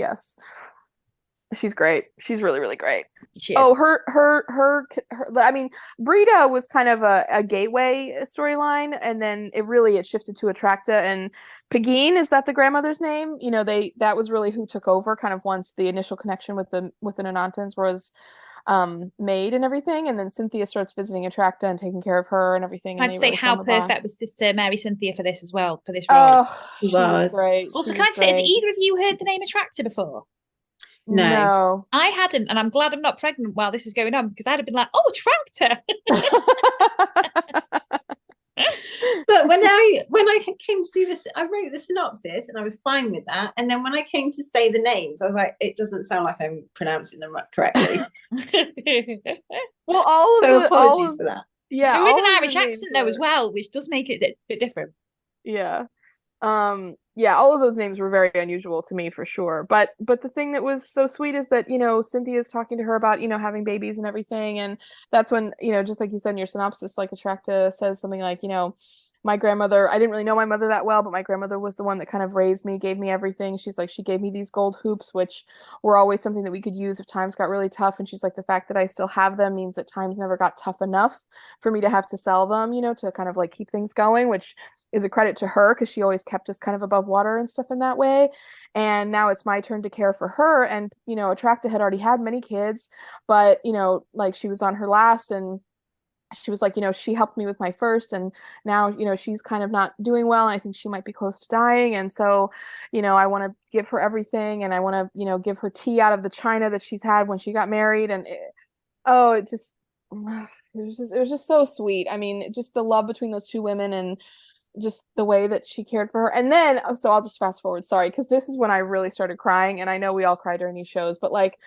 She's great. She's really, really great. She is. Oh, her I mean, Brita was kind of a gateway storyline, and then it shifted to Attracta and Pegeen. Is that the grandmother's name? That was really who took over kind of once the initial connection with the Nonantons was made and everything, and then Cynthia starts visiting Attracta and taking care of her and everything. I'd say how perfect was Sister Mary Cynthia for this as well, for this role. Oh, she was great. Also, can I say, has either of you heard the name Attracta before? No, I hadn't, and I'm glad I'm not pregnant while this is going on, because I'd have been like, "Oh, Attracta." But when I came to do this, I wrote the synopsis and I was fine with that. And then when I came to say the names, I was like, it doesn't sound like I'm pronouncing them correctly. Well, apologies for that. Yeah, there is an Irish accent though as well, which does make it a bit different. Yeah. All of those names were very unusual to me for sure. But the thing that was so sweet is that, Cynthia's talking to her about, having babies and everything. And that's when, just like you said in your synopsis, like Attracta says something like, my grandmother, I didn't really know my mother that well, but my grandmother was the one that kind of raised me, gave me everything. She's like, she gave me these gold hoops, which were always something that we could use if times got really tough. And she's like, the fact that I still have them means that times never got tough enough for me to have to sell them, to kind of like keep things going, which is a credit to her because she always kept us kind of above water and stuff in that way. And now it's my turn to care for her. And, Attracta had already had many kids, but, like she was on her last, and she was like, she helped me with my first, and now, she's kind of not doing well, and I think she might be close to dying. And so, I want to give her everything, and I want to, give her tea out of the china that she's had when she got married. And it was just so sweet. I mean, just the love between those two women and just the way that she cared for her. And then, so I'll just fast forward, sorry, because this is when I really started crying. And I know we all cry during these shows, but like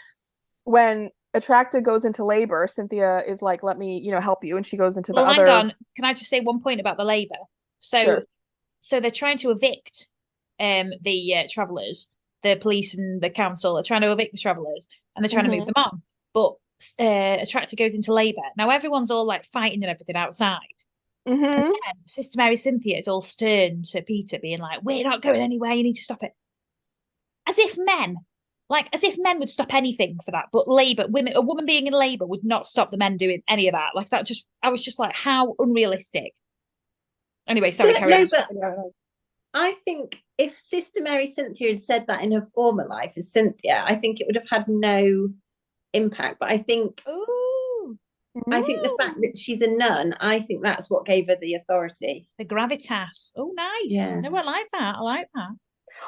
when Attracta goes into labor, Cynthia is like, let me, help you. And she goes into the other. Hang on. Can I just say one point about the labor? So they're trying to evict the travellers. The police and the council are trying to evict the travellers, and they're trying to move them on. But Attracta goes into labor. Now everyone's all like fighting and everything outside. And then Sister Mary Cynthia is all stern to Peter, being like, we're not going anywhere, you need to stop it. As if men would stop anything for that. But a woman being in labour would not stop the men doing any of that. Like that I was just like, how unrealistic. Anyway, sorry, carry on. But I think if Sister Mary Cynthia had said that in her former life as Cynthia, I think it would have had no impact. But I think I think the fact that she's a nun, I think that's what gave her the authority. The gravitas. Oh, nice. Yeah. No, I like that. I like that.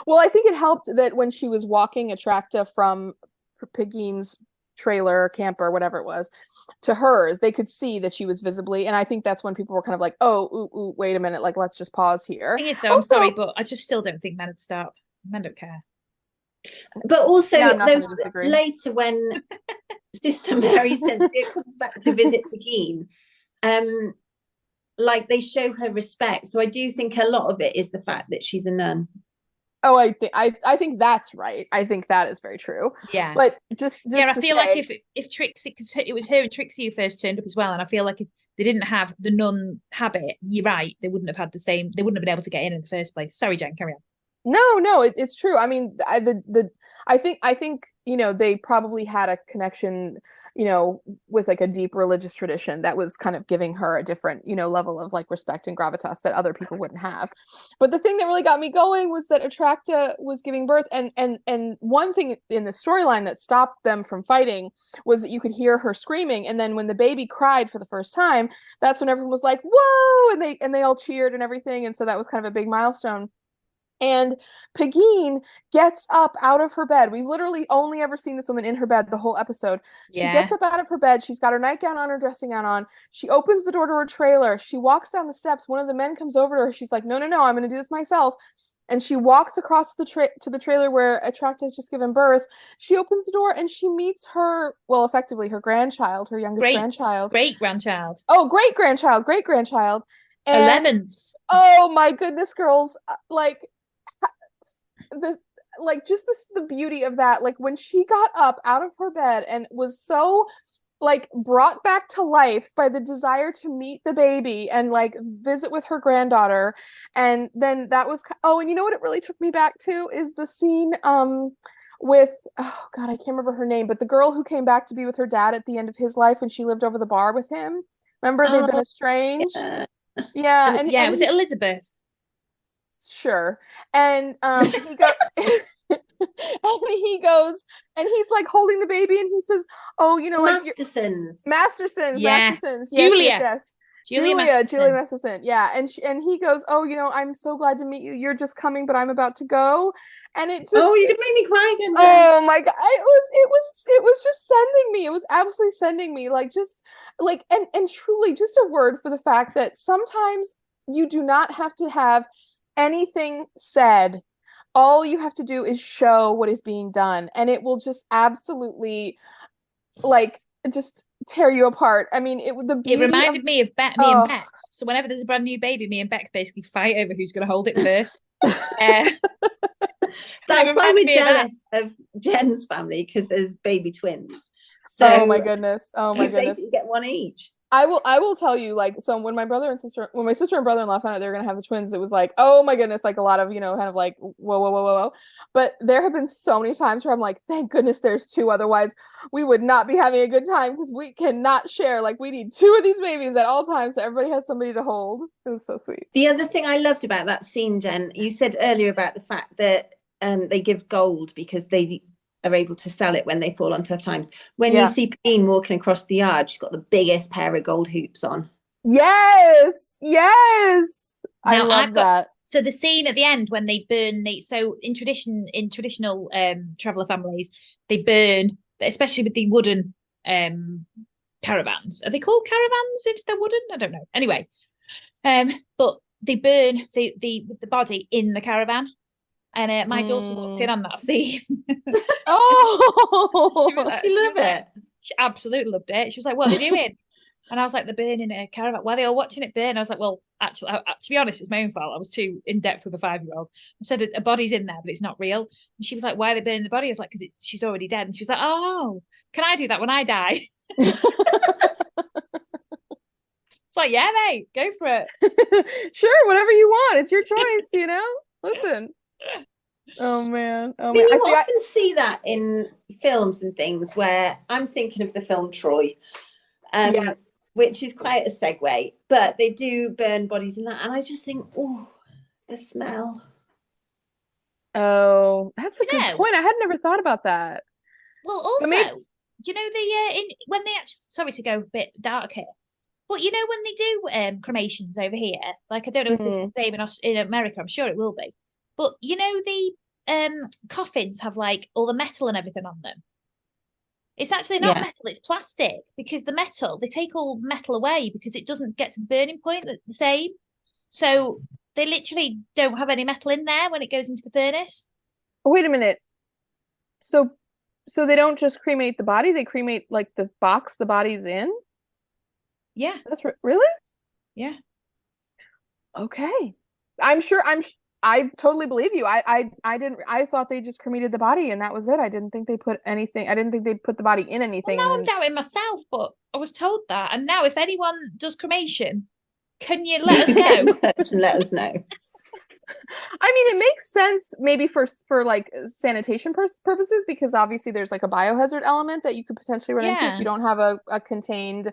Well, I think it helped that when she was walking Attracta from Pigine's trailer, camper, whatever it was, to hers, they could see that she was visibly, and I think that's when people were kind of like, oh, ooh, wait a minute, like, let's just pause here. Thing is, though, I'm sorry, but I just still don't think men would stop. Men don't care. But also, there's later when Sister Mary Cynthia comes back to visit Pegeen, like they show her respect. So I do think a lot of it is the fact that she's a nun. Oh, I think that's right. I think that is very true. Yeah. But just I feel like if Trixie, because it was her and Trixie who first turned up as well, and I feel like if they didn't have the nun habit, you're right, they wouldn't have had the same. They wouldn't have been able to get in the first place. Sorry, Jen, carry on. No, it's true. I mean, I think they probably had a connection, with like a deep religious tradition that was kind of giving her a different, level of like respect and gravitas that other people wouldn't have. But the thing that really got me going was that Attracta was giving birth, and one thing in the storyline that stopped them from fighting was that you could hear her screaming, and then when the baby cried for the first time, that's when everyone was like, "Whoa!" and they all cheered and everything, and so that was kind of a big milestone. And Pegeen gets up out of her bed. We've literally only ever seen this woman in her bed the whole episode. She gets up out of her bed. She's got her nightgown on, her dressing gown on. She opens the door to her trailer. She walks down the steps. One of the men comes over to her. She's like, no, I'm going to do this myself. And she walks across to the trailer where Attracta has just given birth. She opens the door and she meets her, well, effectively her grandchild, her youngest grandchild. Great-grandchild. Oh, great-grandchild. And 11th. Oh my goodness, girls. The beauty of that, like when she got up out of her bed and was so like brought back to life by the desire to meet the baby and like visit with her granddaughter. And then that was, and you know what it really took me back to is the scene with, oh god, I can't remember her name, but the girl who came back to be with her dad at the end of his life when she lived over the bar with him. Remember, they'd been estranged. Yeah. And was it Elizabeth? Sure. And he goes and he goes and he's like holding the baby and he says, oh, Mastersons. Mastersons. Yes. Julia Masterson. Yeah. And he goes, oh, I'm so glad to meet you. You're just coming, but I'm about to go. And it just, you could make me cry again. Oh my god. It was just sending me. It was absolutely sending me like just like and truly just a word for the fact that sometimes you do not have to have anything said. All you have to do is show what is being done, and it will just absolutely like just tear you apart. I mean, it reminded me of me and Bex. So whenever there's a brand new baby, me and Bex basically fight over who's going to hold it first. That's why we're jealous of Jen's family, because there's baby twins. So oh my goodness, basically get one each. I will tell you, like, so when my sister and brother-in-law found out they were gonna have the twins, it was like, oh my goodness, like a lot of, kind of like, whoa. But there have been so many times where I'm like, thank goodness there's two, otherwise we would not be having a good time because we cannot share. Like, we need two of these babies at all times so everybody has somebody to hold. It was so sweet. The other thing I loved about that scene, Jen, you said earlier about the fact that they give gold because they are able to sell it when they fall on tough times. When you see Pegeen walking across the yard, she's got the biggest pair of gold hoops on. Yes. I love that. So the scene at the end when they burn, in traditional traveller families, they burn, especially with the wooden caravans. Are they called caravans if they're wooden? I don't know. Anyway, but they burn the body in the caravan. And my daughter walked in on that scene. She loved it. She absolutely loved it. She was like, what are they doing? And I was like, they're burning a caravan. Why are they all watching it burn? I was like, well, actually, to be honest, it's my own fault. I was too in-depth with a 5-year-old. I said, a body's in there, but it's not real. And she was like, why are they burning the body? I was like, because she's already dead. And she was like, oh, can I do that when I die? It's like, yeah, mate, go for it. Sure, whatever you want. It's your choice, Listen. Oh man. I mean, you often see that in films and things where I'm thinking of the film Troy, which is quite a segue, but they do burn bodies in that, and I just think, oh, the smell. Oh, that's a good point. I had never thought about that. Well, also, you know the when they actually, sorry to go a bit dark here, but you know when they do cremations over here, like I don't know if this is the same in America, I'm sure it will be, but you know the coffins have like all the metal and everything on them. It's actually not metal, it's plastic, because the metal, they take all metal away because it doesn't get to the burning point the same. So they literally don't have any metal in there when it goes into the furnace. Wait a minute. So they don't just cremate the body, they cremate like the box the body's in? Yeah. That's really? Yeah. Okay. I totally believe you. I thought they just cremated the body and that was it. I didn't think they put the body in anything. Well, now I'm doubting myself, but I was told that. And now if anyone does cremation, can you let us know? Get in touch and let us know. I mean, it makes sense maybe for like sanitation purposes, because obviously there's like a biohazard element that you could potentially run into if you don't have a contained,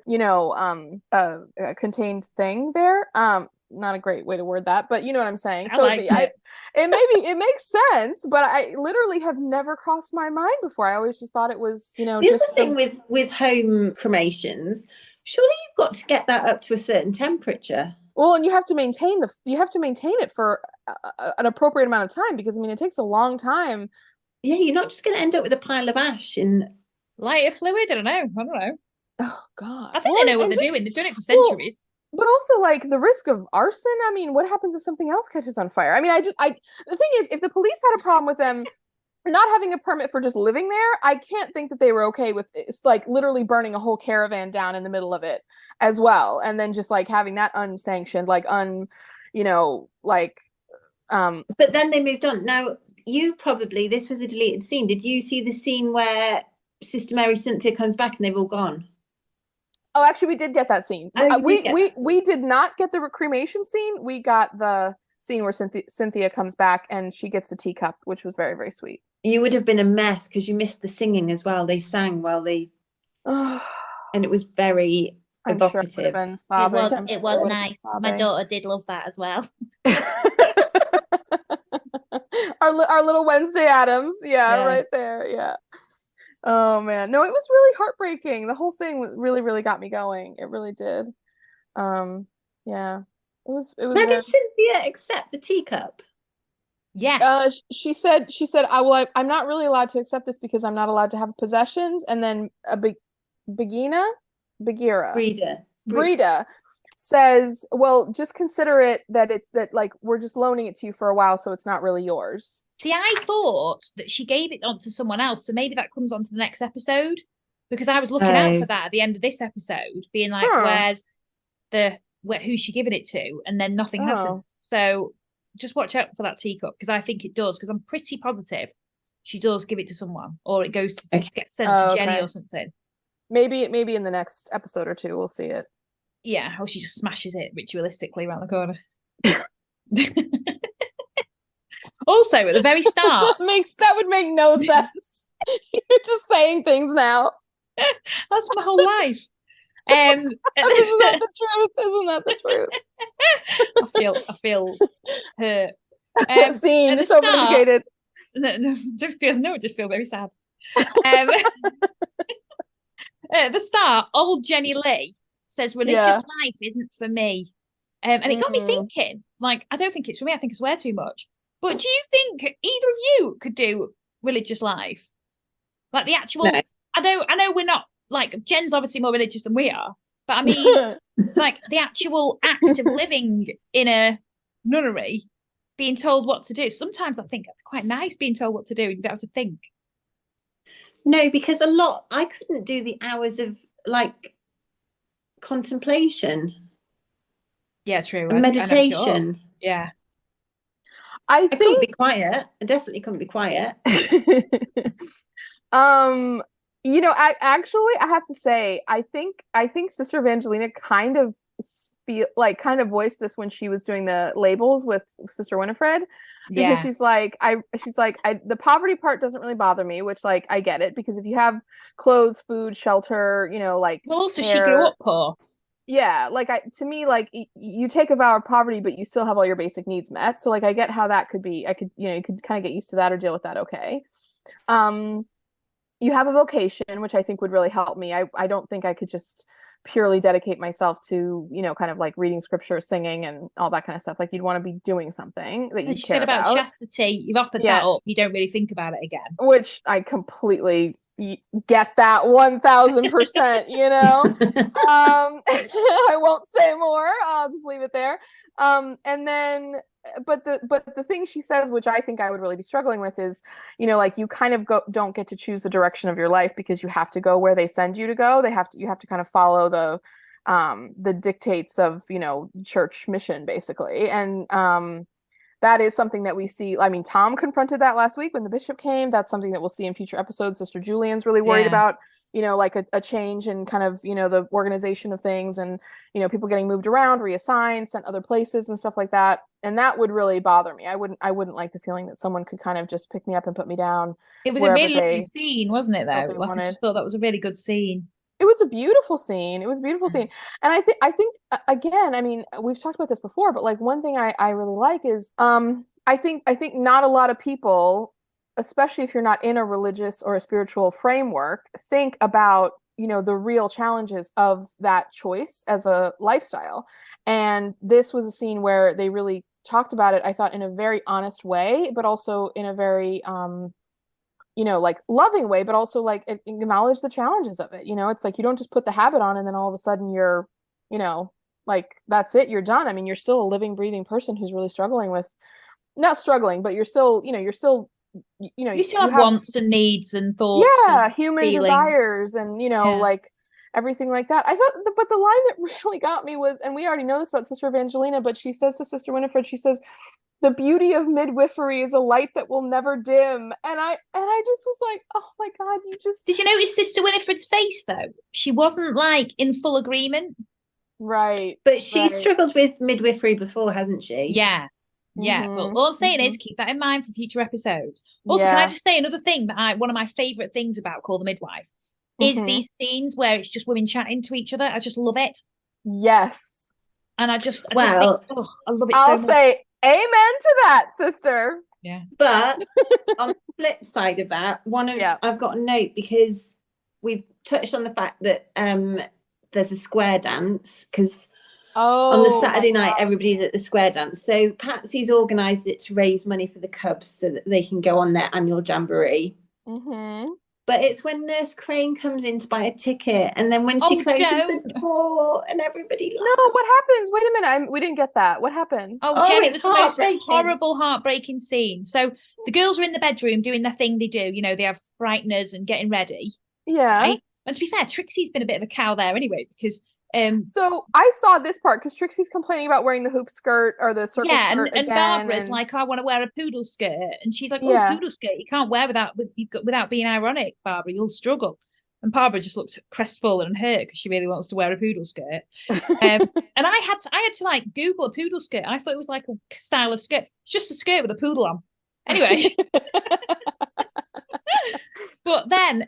a contained thing there. Not a great way to word that, but you know what I'm saying. It makes sense, but I literally have never crossed my mind before. I always just thought it was, the other thing with home cremations, surely you've got to get that up to a certain temperature. Well, and you have to maintain it for an appropriate amount of time, because I mean it takes a long time. Yeah, you're not just going to end up with a pile of ash in lighter fluid. I don't know. Oh God, I think they know what they're doing. They've done it for centuries. But also, like, the risk of arson. I mean, what happens if something else catches on fire? I mean, the thing is, if the police had a problem with them not having a permit for just living there, I can't think that they were okay with it's like literally burning a whole caravan down in the middle of it as well, and then just like having that unsanctioned, like But then they moved on. Now, this was a deleted scene. Did you see the scene where Sister Mary Cynthia comes back and they've all gone? Oh, actually, we did get that scene. We did not get the cremation scene. We got the scene where Cynthia comes back and she gets the teacup, which was very, very sweet. You would have been a mess because you missed the singing as well. They sang while they, and it was very evocative. Sure it, been sobbing. It was nice. My daughter did love that as well. our little Wednesday Addams, right there, yeah. Oh man, no, it was really heartbreaking. The whole thing really, really got me going. It really did. Yeah, it was. Now, did Cynthia accept the teacup? Yes. She said, I'm not really allowed to accept this because I'm not allowed to have possessions. And then Brida says, well, just consider it that like we're just loaning it to you for a while, so it's not really yours. See, I thought that she gave it on to someone else, so maybe that comes on to the next episode, because I was looking out for that at the end of this episode, being like, who's she giving it to? And then nothing happened. So just watch out for that teacup, because I think it does, because I'm pretty positive she does give it to someone, or it goes to get sent to Jenny or something. Maybe in the next episode or two we'll see it. Yeah, or she just smashes it ritualistically around the corner. Also, at the very start, that would make no sense. You're just saying things now. That's my whole life. Isn't that the truth? I feel hurt. Seen, so vindicated. No, I just feel very sad. At the start, old Jenny Lee says religious life isn't for me. And it got me thinking, like, I don't think it's for me. I think I swear too much. But do you think either of you could do religious life? Like the actual, no. I know we're not, like, Jen's obviously more religious than we are, but I mean, like the actual act of living in a nunnery, being told what to do. Sometimes I think it's quite nice being told what to do and you don't have to think. No, because I couldn't do the hours of like contemplation. Yeah, true. And meditation. Sure. Yeah. I couldn't be quiet. I definitely couldn't be quiet. Actually, I have to say, I think Sister Evangelina kind of voiced this when she was doing the labels with Sister Winifred, because she's like, the poverty part doesn't really bother me, which, like, I get it, because if you have clothes, food, shelter, like, well, also she grew up poor. Yeah, like, to me, like, you take a vow of poverty, but you still have all your basic needs met. So, like, I get how that could be. You could kind of get used to that or deal with that. Okay. you have a vocation, which I think would really help me. I don't think I could just purely dedicate myself to, you know, kind of like reading scripture, singing, and all that kind of stuff. Like, you'd want to be doing something that you She care said about chastity. You've offered that up. You don't really think about it again. Which I completely get that 1000%, you know. I won't say more. I'll just leave it there. And then but the thing she says, which I think I would really be struggling with, is, you know, like, you kind of don't get to choose the direction of your life, because you have to go where they send you to go. You have to kind of follow the dictates of, you know, church mission, basically. And that is something that we see. I mean, Tom confronted that last week when the bishop came. That's something that we'll see in future episodes. Sister Julian's really worried about, you know, like a change in kind of, you know, the organization of things, and, you know, people getting moved around, reassigned, sent other places and stuff like that. And that would really bother me. I wouldn't like the feeling that someone could kind of just pick me up and put me down. It was a really lovely scene, wasn't it, though? Like, I just thought that was a really good scene. It was a beautiful scene. It was a beautiful scene. And I think again, I mean, we've talked about this before, but like, one thing I really like is I think not a lot of people, especially if you're not in a religious or a spiritual framework, think about, you know, the real challenges of that choice as a lifestyle. And this was a scene where they really talked about it, I thought, in a very honest way, but also in a very you know, like, loving way, but also like acknowledge the challenges of it. You know, it's like, you don't just put the habit on and then all of a sudden you're, you know, like, that's it, you're done. I mean, you're still a living, breathing person who's really struggling with, not struggling, but you're still, you know, you still have wants and needs and thoughts. Yeah, and human feelings. desires, and, you know, like, everything like that. I thought, but the line that really got me was, and we already know this about Sister Evangelina, but she says to Sister Winifred, she says, "The beauty of midwifery is a light that will never dim." And I just was like, oh my God, you just... Did you notice Sister Winifred's face, though? She wasn't, like, in full agreement. Right. But she's struggled with midwifery before, hasn't she? Yeah. Yeah. But all I'm saying is, keep that in mind for future episodes. Also, can I just say another thing that one of my favourite things about Call the Midwife is these scenes where it's just women chatting to each other. I just love it. Yes. And I just think, I love it so much. I'll say amen to that, sister. Yeah. But on the flip side of that, I've got a note, because we've touched on the fact that there's a square dance, because on the Saturday night everybody's at the square dance. So Patsy's organised it to raise money for the Cubs so that they can go on their annual jamboree. But it's when Nurse Crane comes in to buy a ticket, and then when she closes the door and everybody laughs. No, what happens? Wait a minute, we didn't get that. What happened? Jenn, it was the most horrible, heartbreaking scene. So the girls are in the bedroom doing their thing they do. You know, they have frighteners and getting ready. Yeah. Right? And to be fair, Trixie's been a bit of a cow there anyway, because so I saw this part because Trixie's complaining about wearing the hoop skirt or the circle skirt and Barbara's like, I want to wear a poodle skirt, and she's like, oh, poodle skirt, you can't wear without being ironic, Barbara, you'll struggle. And Barbara just looks crestfallen and hurt because she really wants to wear a poodle skirt. And I had to like Google a poodle skirt. I thought it was like a style of skirt. It's just a skirt with a poodle on. Anyway. But then,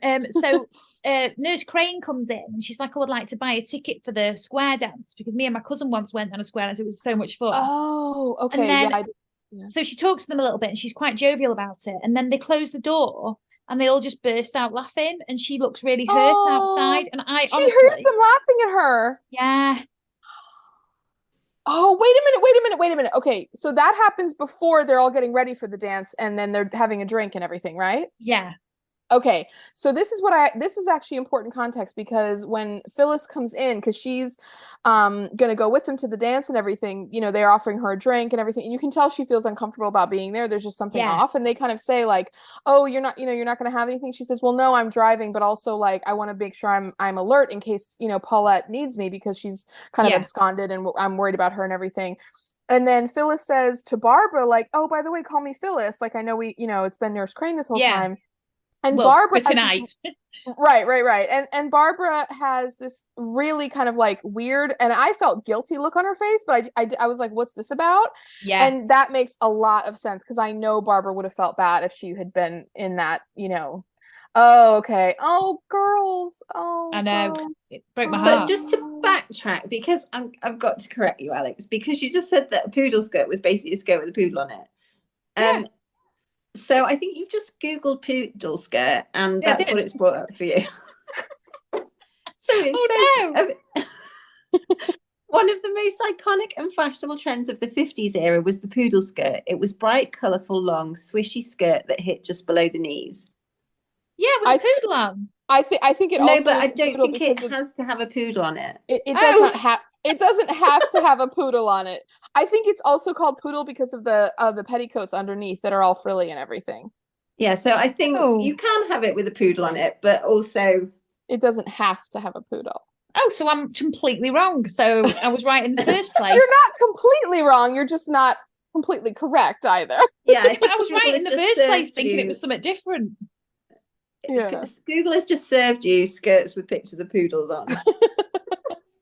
Nurse Crane comes in and she's like, oh, I'd like to buy a ticket for the square dance, because me and my cousin once went on a square dance. It was so much fun. Oh, okay. And then, so she talks to them a little bit and she's quite jovial about it. And then they close the door and they all just burst out laughing, and she looks really hurt outside. And she hears them laughing at her. Yeah. Oh, wait a minute. Okay, so that happens before they're all getting ready for the dance, and then they're having a drink and everything, right? Yeah. Okay, so this is actually important context, because when Phyllis comes in, because she's gonna go with them to the dance and everything, you know, they're offering her a drink and everything, and you can tell she feels uncomfortable about being there. There's just something off, and they kind of say like, oh, you're not gonna have anything. She says, well, no, I'm driving, but also like I want to make sure I'm alert in case, you know, Paulette needs me, because she's kind of absconded and I'm worried about her and everything. And then Phyllis says to Barbara, like, oh, by the way, call me Phyllis, like, I know it's been Nurse Crane this whole time. And Barbara tonight. Right. And Barbara has this really kind of like weird, and I felt guilty look on her face, but I was like, what's this about? Yeah. And that makes a lot of sense, because I know Barbara would have felt bad if she had been in that, you know. Oh, okay. Oh, girls. Oh, I know. Girls. It broke my But heart. just to backtrack, because I've got to correct you, Alex, because you just said that a poodle skirt was basically a skirt with a poodle on it. So I think you've just Googled poodle skirt, and Yeah, I that's what did. it's brought up for you. So it Oh says no. one of the most iconic and fashionable trends of the 50s era was the poodle skirt. It was bright, colourful, long, swishy skirt that hit just below the knees. Yeah, with a poodle on. I think it No, also but is I a don't poodle think it because has to have a poodle on it. it does not have it doesn't have to have a poodle on it. I think it's also called poodle because of the petticoats underneath that are all frilly and everything. Yeah, so I think you can have it with a poodle on it, but also it doesn't have to have a poodle. Oh, so I'm completely wrong. So I was right in the first place. You're not completely wrong. You're just not completely correct either. Yeah, I was right in the first place thinking it was something different. Yeah. Google has just served you skirts with pictures of poodles on.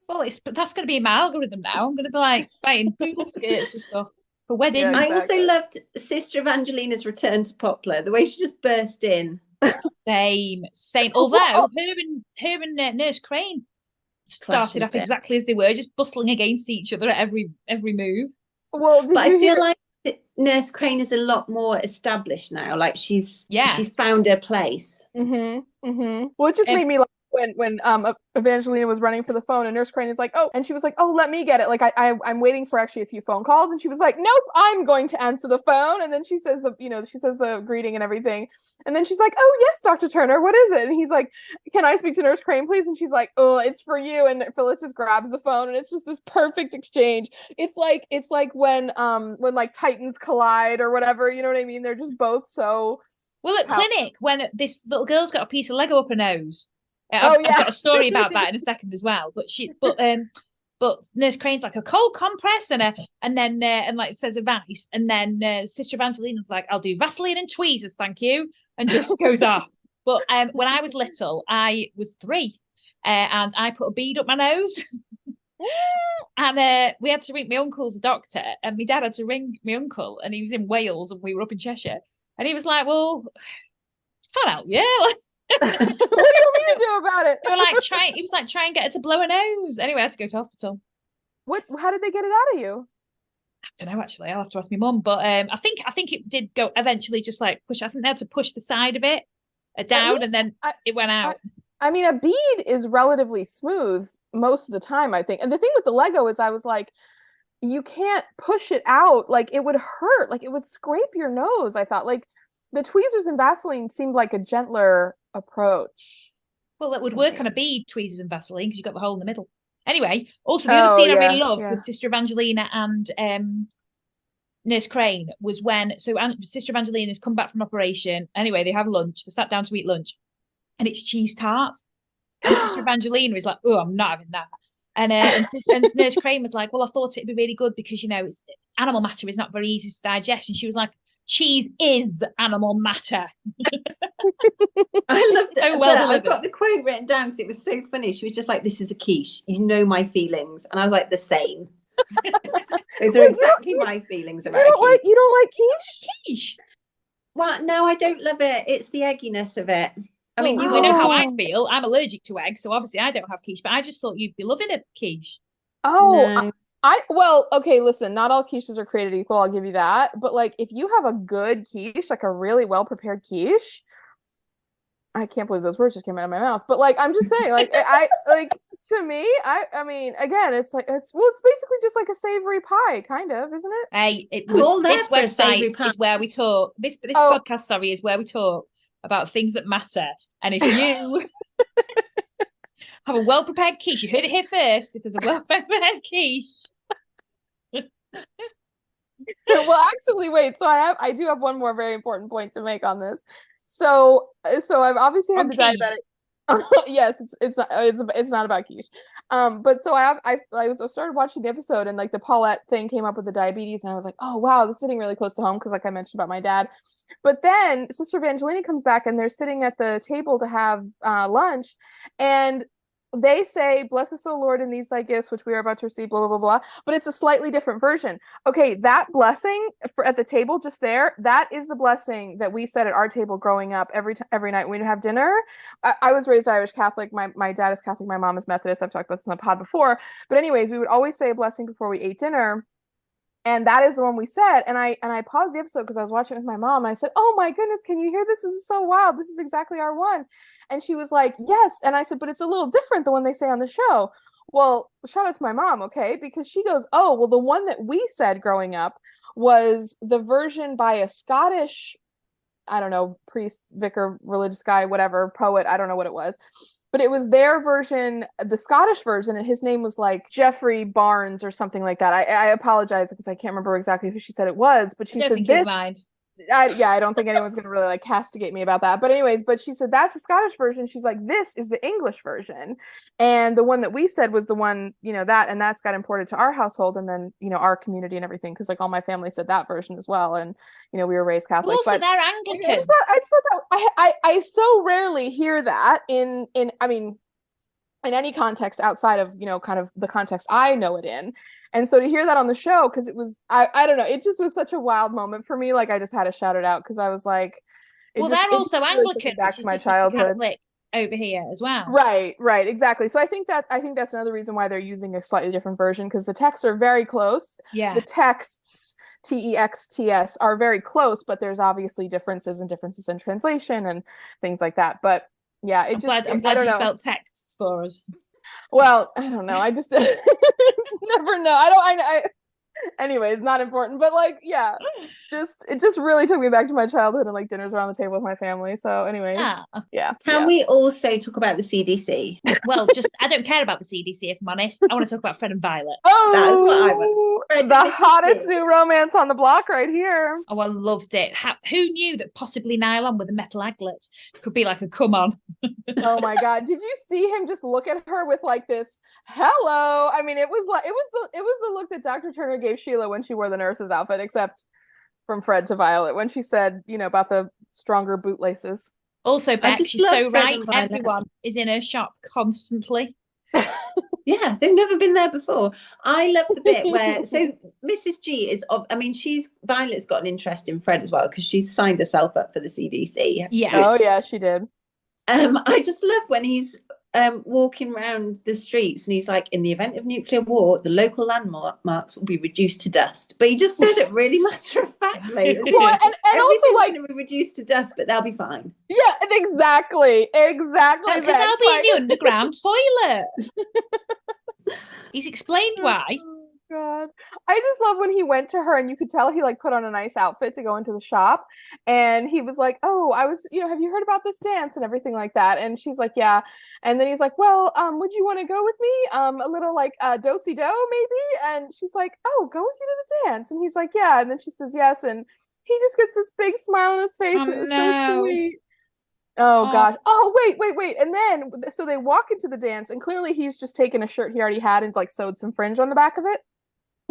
Well, that's going to be my algorithm now. I'm going to be like buying poodle skirts for stuff for weddings. Yeah, exactly. I also loved Sister Evangelina's return to Poplar. The way she just burst in. Same. Although her and Nurse Crane started off exactly as they were, just bustling against each other at every move. Well, but I feel like Nurse Crane is a lot more established now. Like she's found her place. Well, it just made me laugh when Evangelina was running for the phone and Nurse Crane is like, oh, and she was like, oh, let me get it. Like I'm waiting for actually a few phone calls, and she was like, nope, I'm going to answer the phone. And then she says the greeting and everything, and then she's like, oh yes, Dr. Turner, what is it? And he's like, can I speak to Nurse Crane, please? And she's like, oh, it's for you. And Phyllis just grabs the phone, and it's just this perfect exchange. It's like when like titans collide or whatever, you know what I mean? They're just both so. Well, at clinic, when this little girl's got a piece of Lego up her nose, I've got a story about that in a second as well. But Nurse Crane's like a cold compress and then like says advice, and then Sister Evangelina's like, I'll do Vaseline and tweezers, thank you, and just goes off. But when I was little, I was 3, and I put a bead up my nose. And we had to ring my uncle's doctor, and my dad had to ring my uncle, and he was in Wales, and we were up in Cheshire. And he was like, well, I can't help you. What do you want me to do about it? They were like, he was like, try and get her to blow her nose. Anyway, I had to go to hospital. How did they get it out of you? I don't know, actually. I'll have to ask my mum. But I think it did go eventually, just like push. I think they had to push the side of it down, and then it went out. I mean, a bead is relatively smooth most of the time, I think. And the thing with the Lego is I was like, you can't push it out. Like it would hurt. Like it would scrape your nose. I thought like the tweezers and Vaseline seemed like a gentler approach. Well, that would work on a bead, tweezers and Vaseline, because you've got the hole in the middle. Anyway, also the other scene I really loved with Sister Evangelina and Nurse Crane was when Sister Evangelina's come back from operation. Anyway, they have lunch. They sat down to eat lunch, and it's cheese tart. And Sister Evangelina is like, oh, I'm not having that. And Nurse Crane was like, well, I thought it'd be really good because, it's animal matter is not very easy to digest. And she was like, cheese is animal matter. I loved it. So well I've got the quote written down because it was so funny. She was just like, this is a quiche. You know my feelings. And I was like, the same. Those are exactly my feelings about it. You don't like quiche? Quiche? Well, no, I don't love it. It's the egginess of it. I mean, you know how I feel. I'm allergic to eggs, so obviously I don't have quiche, but I just thought you'd be loving a quiche. Oh, no. Okay, listen, not all quiches are created equal, I'll give you that. But like if you have a good quiche, like a really well-prepared quiche, I can't believe those words just came out of my mouth. But like I'm just saying, like to me, I mean, again, it's basically just like a savory pie, kind of, isn't it? Hey, this website is where we talk. This podcast, sorry, is where we talk about things that matter. And if you have a well-prepared quiche, you heard it here first. If there's a well-prepared quiche. Well, actually, wait. So I do have one more very important point to make on this. So I've obviously had the diabetic. Yes, it's not about quiche. But so I started watching the episode, and like the Paulette thing came up with the diabetes, and I was like, oh wow, this is sitting really close to home because like I mentioned about my dad. But then Sister Evangelina comes back, and they're sitting at the table to have lunch, and they say, bless us, O Lord, in these thy gifts, which we are about to receive, blah, blah, blah, blah. But it's a slightly different version. Okay, that blessing at the table just there, that is the blessing that we said at our table growing up every night when we have dinner. I was raised Irish Catholic. My dad is Catholic. My mom is Methodist. I've talked about this on the pod before. But anyways, we would always say a blessing before we ate dinner. And that is the one we said. And I paused the episode because I was watching it with my mom. And I said, "Oh my goodness, can you hear this? This is so wild. This is exactly our one." And she was like, "Yes." And I said, "But it's a little different the one they say on the show." Well, shout out to my mom, okay? Because she goes, "Oh, well, the one that we said growing up was the version by a Scottish, I don't know, priest, vicar, religious guy, whatever, poet. I don't know what it was. But it was their version, the Scottish version, and his name was like Jeffrey Barnes or something like that." I apologize because I can't remember exactly who she said it was, but she said this. I don't think anyone's going to really like castigate me about that. But anyways, but she said that's the Scottish version. She's like, "This is the English version." And the one that we said was the one, and that's got imported to our household and then, our community and everything. Cause like all my family said that version as well. And, we were raised Catholic. Also, but they're Anglican. I just thought that I so rarely hear that in any context outside of, kind of the context I know it in. And so to hear that on the show, because it was, I don't know, it just was such a wild moment for me. Like I just had to shout it out because I was like, they're also really Anglican, back to my childhood. Catholic over here as well. Right, exactly. So I think that's another reason why they're using a slightly different version, because the texts are very close. Yeah. The texts, texts, are very close, but there's obviously differences in translation and things like that. But yeah, I'm glad you spelled texts for us. Well, I don't know. I just never know. Anyways, not important. But like, yeah, it just really took me back to my childhood and like dinners around the table with my family. So anyways, yeah. Can we also talk about the CDC? Well, I don't care about the CDC, if I'm honest. I want to talk about Fred and Violet. Oh, that's what I want. The hottest new romance on the block right here. Oh, I loved it. Who knew that possibly nylon with a metal aglet could be like a come on? Oh my God. Did you see him just look at her with like this hello? I mean, it was the look that Dr. Turner gave Sheila when she wore the nurse's outfit, except from Fred to Violet, when she said, about the stronger bootlaces. Also, Beck, she's so right. Everyone is in her shop constantly. Yeah, they've never been there before. I love the bit where Mrs. G is, Violet's got an interest in Fred as well because she's signed herself up for the CDC. Yeah. Oh yeah, she did. I just love when he's walking around the streets and he's like, "In the event of nuclear war, the local landmarks will be reduced to dust." But he just says it really matter-of-factly. Well, and also like going to be reduced to dust, but they'll be fine. Yeah, exactly. Because they'll be in the underground toilet. He's explained why. Oh God, I just love when he went to her and you could tell he like put on a nice outfit to go into the shop, and he was like, "Oh, I was, have you heard about this dance and everything like that?" And she's like, "Yeah." And then he's like, "Well, would you want to go with me? A little like do-si-do maybe?" And she's like, "Oh, go with you to the dance." And he's like, "Yeah." And then she says yes, and he just gets this big smile on his face. Oh, and it was no. so sweet. Oh gosh. Oh wait. And then so they walk into the dance, and clearly he's just taken a shirt he already had and like sewed some fringe on the back of it.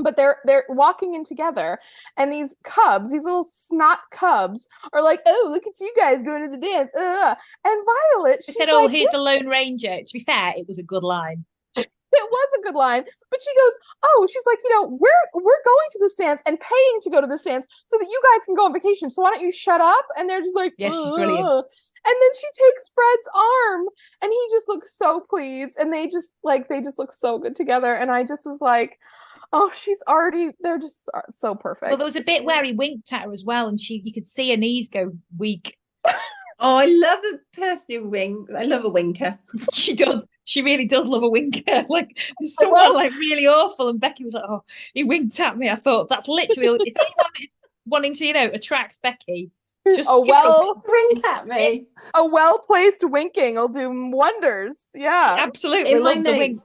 But they're walking in together, and these cubs, these little snot cubs, are like, "Oh, look at you guys going to the dance." And Violet, she said, "Oh, like, here's the Lone Ranger." To be fair, it was a good line. It was a good line, but she goes, "Oh," she's like, we're going to this dance and paying to go to this dance so that you guys can go on vacation. So why don't you shut up?" And they're just like, "Yeah, she's brilliant." And then she takes Fred's arm, and he just looks so pleased, and they just look so good together. And I just was like, oh, they're just so perfect. Well, there was a bit where he winked at her as well, and you could see her knees go weak. Oh, I love a person who winks. I love a winker. She does. She really does love a winker. Like, there's someone like really awful, and Becky was like, "Oh, he winked at me." I thought that's literally if anyone is wanting to, attract Becky, just wink at me. A well-placed winking will do wonders. Yeah, absolutely. Loves a wink.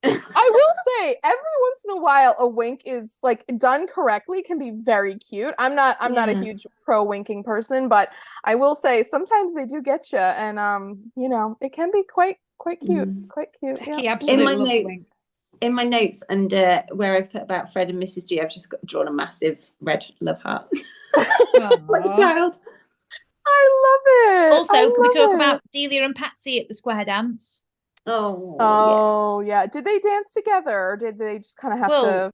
I will say every once in a while a wink is like done correctly can be very cute. I'm not a huge pro winking person, but I will say sometimes they do get you, and it can be quite cute. Quite cute. Becky absolutely in my notes and where I've put about Fred and Mrs. G, I've just drawn a massive red love heart. Like a child. I love it. Also, can we talk about Delia and Patsy at the square dance? Oh yeah. Did they dance together, or did they just kind of have to?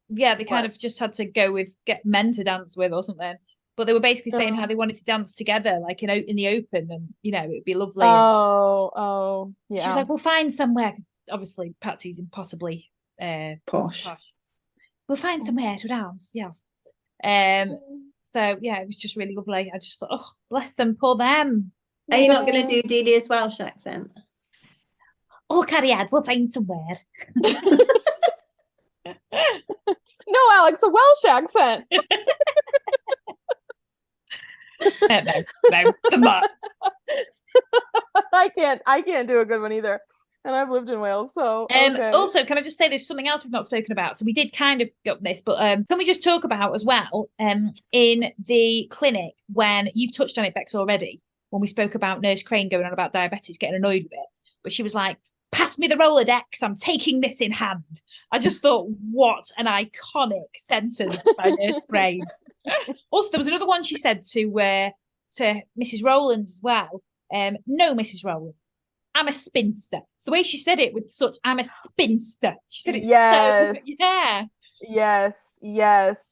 Yeah, they kind of just had to get men to dance with or something. But they were basically saying how they wanted to dance together, like in the open, and it'd be lovely. Oh, yeah. She was like, "We'll find somewhere," because obviously Patsy's impossibly posh. We'll find somewhere to dance. Yes. So yeah, it was just really lovely. I just thought, oh, bless them, poor them. Are you not going to do Delia's Welsh accent? Oh, Cariad, we'll find somewhere. No, Alex, a Welsh accent. No, come on. I can't do a good one either. And I've lived in Wales, so okay. Also, can I just say there's something else we've not spoken about? So we did kind of get this, but can we just talk about as well in the clinic when you've touched on it, Bex, already, when we spoke about Nurse Crane going on about diabetics, getting annoyed with it, but she was like, pass me the Rolodex, I'm taking this in hand. I just thought, what an iconic sentence by Nurse Crane. Also, there was another one she said to Mrs. Rowlands as well. No, Mrs. Rowlands, I'm a spinster. It's the way she said it with such, I'm a spinster. She said it yes. so, yeah.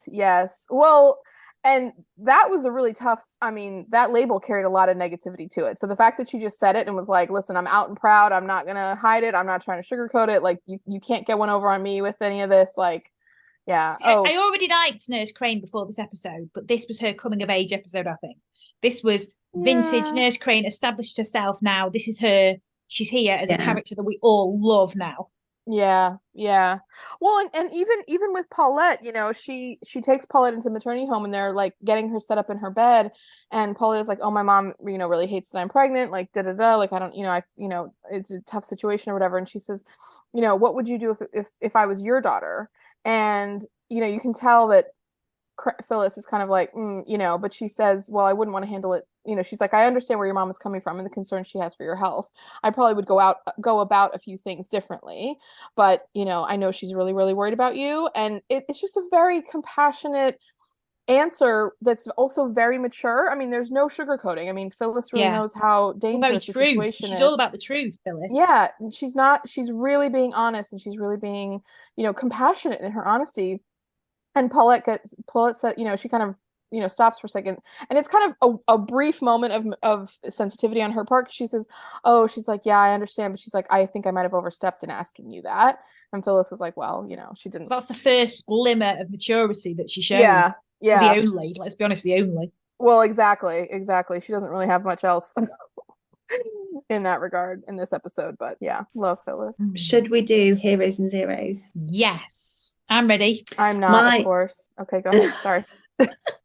Yes. Well, and that was a really tough, I mean, that label carried a lot of negativity to it. So the fact that she just said it and was like, listen, I'm out and proud. I'm not going to hide it. I'm not trying to sugarcoat it. Like, you can't get one over on me with any of this. Like, yeah. Oh, I already liked Nurse Crane before this episode, but this was her coming of age episode, I think. This was vintage Nurse Crane, established herself now. This is her. She's here as a character that we all love now. Yeah. Well, and even with Paulette, you know, she takes Paulette into the maternity home and they're like getting her set up in her bed, and Paulette is like, oh, my mom, you know, really hates that I'm pregnant, like like I don't, it's a tough situation or whatever. And she says, you know, what would you do if I was your daughter? And you know, you can tell that Phyllis is kind of like, but she says, well, I wouldn't want to handle it. You know, she's like, I understand where your mom is coming from and the concern she has for your health. I probably would go about a few things differently, but you know, I know she's really, really worried about you. And it's just a very compassionate answer that's also very mature. I mean, there's no sugarcoating. I mean, Phyllis really knows how dangerous the situation is. She's all about the truth, Phyllis. Yeah, she's really being honest, and she's really being, compassionate in her honesty. And Paulette said, she kind of, stops for a second, and it's kind of a brief moment of sensitivity on her part. She says, oh, she's like, yeah, I understand, but she's like, I think I might have overstepped in asking you that. And Phyllis was like, well, she didn't. That's the first glimmer of maturity that she showed. Yeah. The only, let's be honest, the only. Well, exactly. She doesn't really have much else in that regard in this episode, but yeah, love Phyllis. Should we do Heroes and Zeros? Yes, I'm ready. I'm not, of course. Okay, go ahead. Sorry.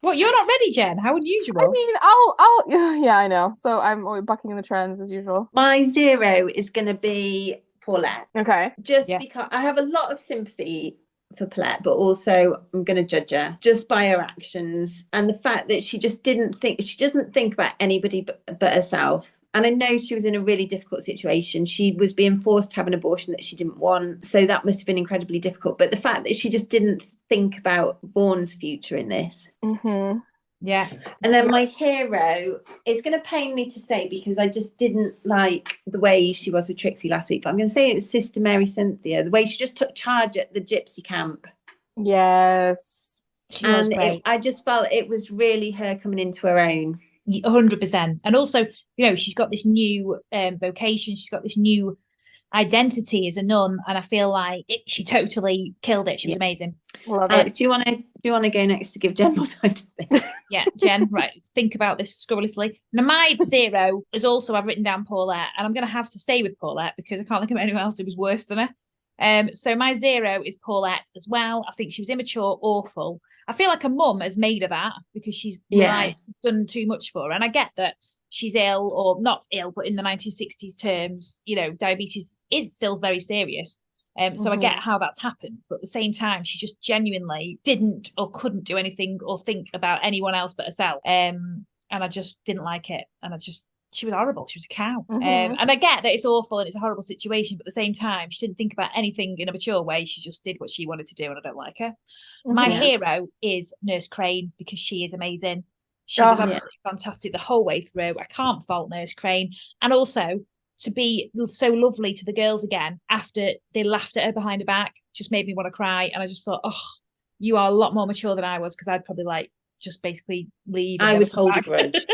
What, you're not ready, Jen? How unusual. I mean, I'll yeah, I know. So I'm bucking the trends as usual. My zero is going to be Paulette. Okay. Just because I have a lot of sympathy for Paulette, but also I'm going to judge her just by her actions and the fact that she doesn't think about anybody but herself. And I know she was in a really difficult situation. She was being forced to have an abortion that she didn't want. So that must have been incredibly difficult. But the fact that she just didn't think about Vaughn's future in this. Mm-hmm. Yeah. And then my hero is going to pain me to say because I just didn't like the way she was with Trixie last week. But I'm going to say it was Sister Mary Cynthia, the way she just took charge at the gypsy camp. Yes. I just felt it was really her coming into her own. 100%. And also, she's got this new vocation. She's got this new identity as a nun, and I feel like she totally killed it. She was amazing. Love it. Do you want to go next to give Jen more time to think? Yeah, Jen, right. Think about this scurrilously. Now, my zero is also, I've written down Paulette, and I'm going to have to stay with Paulette because I can't think of anyone else who was worse than her. So my zero is Paulette as well. I think she was immature, awful. I feel like a mum has made her that because she's done too much for her. And I get that she's ill or not ill, but in the 1960s terms, diabetes is still very serious. So I get how that's happened. But at the same time, she just genuinely didn't or couldn't do anything or think about anyone else but herself. And I just didn't like it. And she was horrible. She was a cow. And I get that it's awful and it's a horrible situation, but at the same time, she didn't think about anything in a mature way. She just did what she wanted to do, and I don't like her. My hero is Nurse Crane because she is amazing. She was absolutely fantastic the whole way through. I can't fault Nurse Crane. And also to be so lovely to the girls again after they laughed at her behind her back just made me want to cry. And I just thought, oh, you are a lot more mature than I was, because I'd probably just basically leave. I would hold a grudge.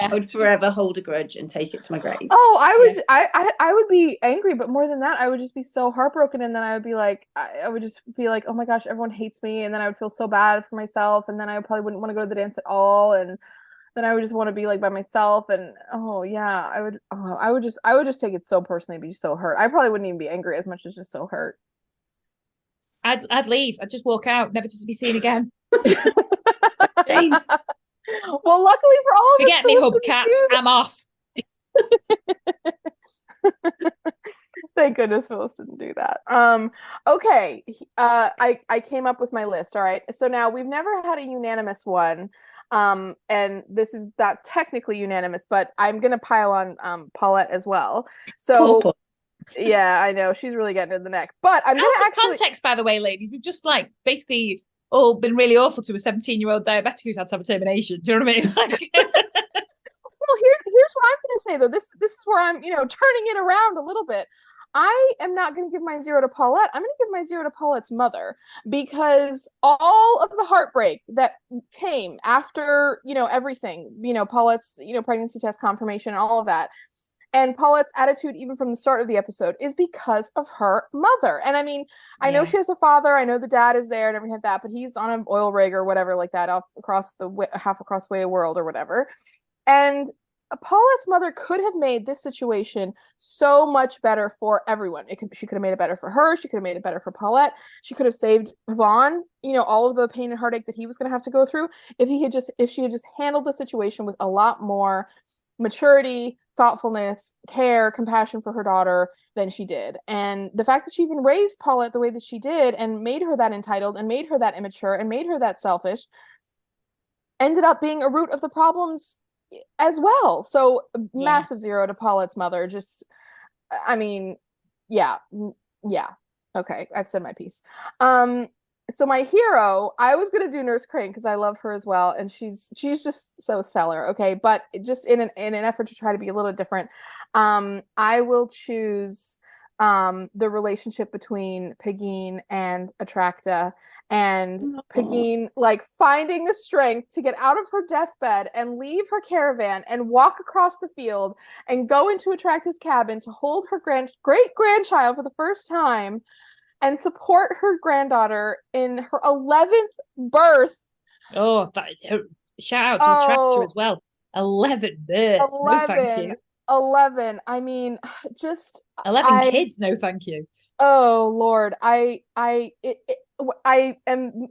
I would forever hold a grudge and take it to my grave. Oh, I would be angry, but more than that, I would just be so heartbroken, and then I would be like, I would just be like, oh my gosh, everyone hates me, and then I would feel so bad for myself, and then I probably wouldn't want to go to the dance at all, and then I would just want to be like by myself, and I would just take it so personally, be so hurt. I probably wouldn't even be angry as much as just so hurt. I'd leave. I'd just walk out, never to be seen again. Well, luckily for all of us, forget me hubcaps. I'm off. Thank goodness Phyllis didn't do that. Okay. I came up with my list. All right. So now we've never had a unanimous one. And this is not technically unanimous, but I'm gonna pile on Paulette as well. So yeah, I know she's really getting in the neck. But I'm gonna actually context, by the way, ladies. We've just like basically all been really awful to a 17-year-old diabetic who's had to have a termination. Do you know what I mean? Like... Well, here's what I'm going to say though. This is where I'm, turning it around a little bit. I am not going to give my 0 to Paulette. I'm going to give my 0 to Paulette's mother, because all of the heartbreak that came after, everything, Paulette's, pregnancy test confirmation, all of that. And Paulette's attitude, even from the start of the episode, is because of her mother. And I mean, I know she has a father. I know the dad is there and everything like that, but he's on an oil rig or whatever like that, half across the way of world or whatever. And Paulette's mother could have made this situation so much better for everyone. She could have made it better for her. She could have made it better for Paulette. She could have saved Vaughn, all of the pain and heartache that he was going to have to go through if she had just handled the situation with a lot more maturity, thoughtfulness, care, compassion for her daughter than she did. And the fact that she even raised Paulette the way that she did and made her that entitled and made her that immature and made her that selfish ended up being a root of the problems as well. So massive 0 to Paulette's mother. Just, I mean, yeah. Okay, I've said my piece. So my hero, I was gonna do Nurse Crane because I love her as well, and she's just so stellar. Okay, but just in an effort to try to be a little different, I will choose the relationship between Pegeen and Attracta, and Pegeen like finding the strength to get out of her deathbed and leave her caravan and walk across the field and go into Attracta's cabin to hold her great grandchild for the first time and support her granddaughter in her 11th birth. Oh, shout out to Attracta as well. 11 births. 11. No, thank you. 11. I mean, just 11 kids. No, thank you. Oh Lord, I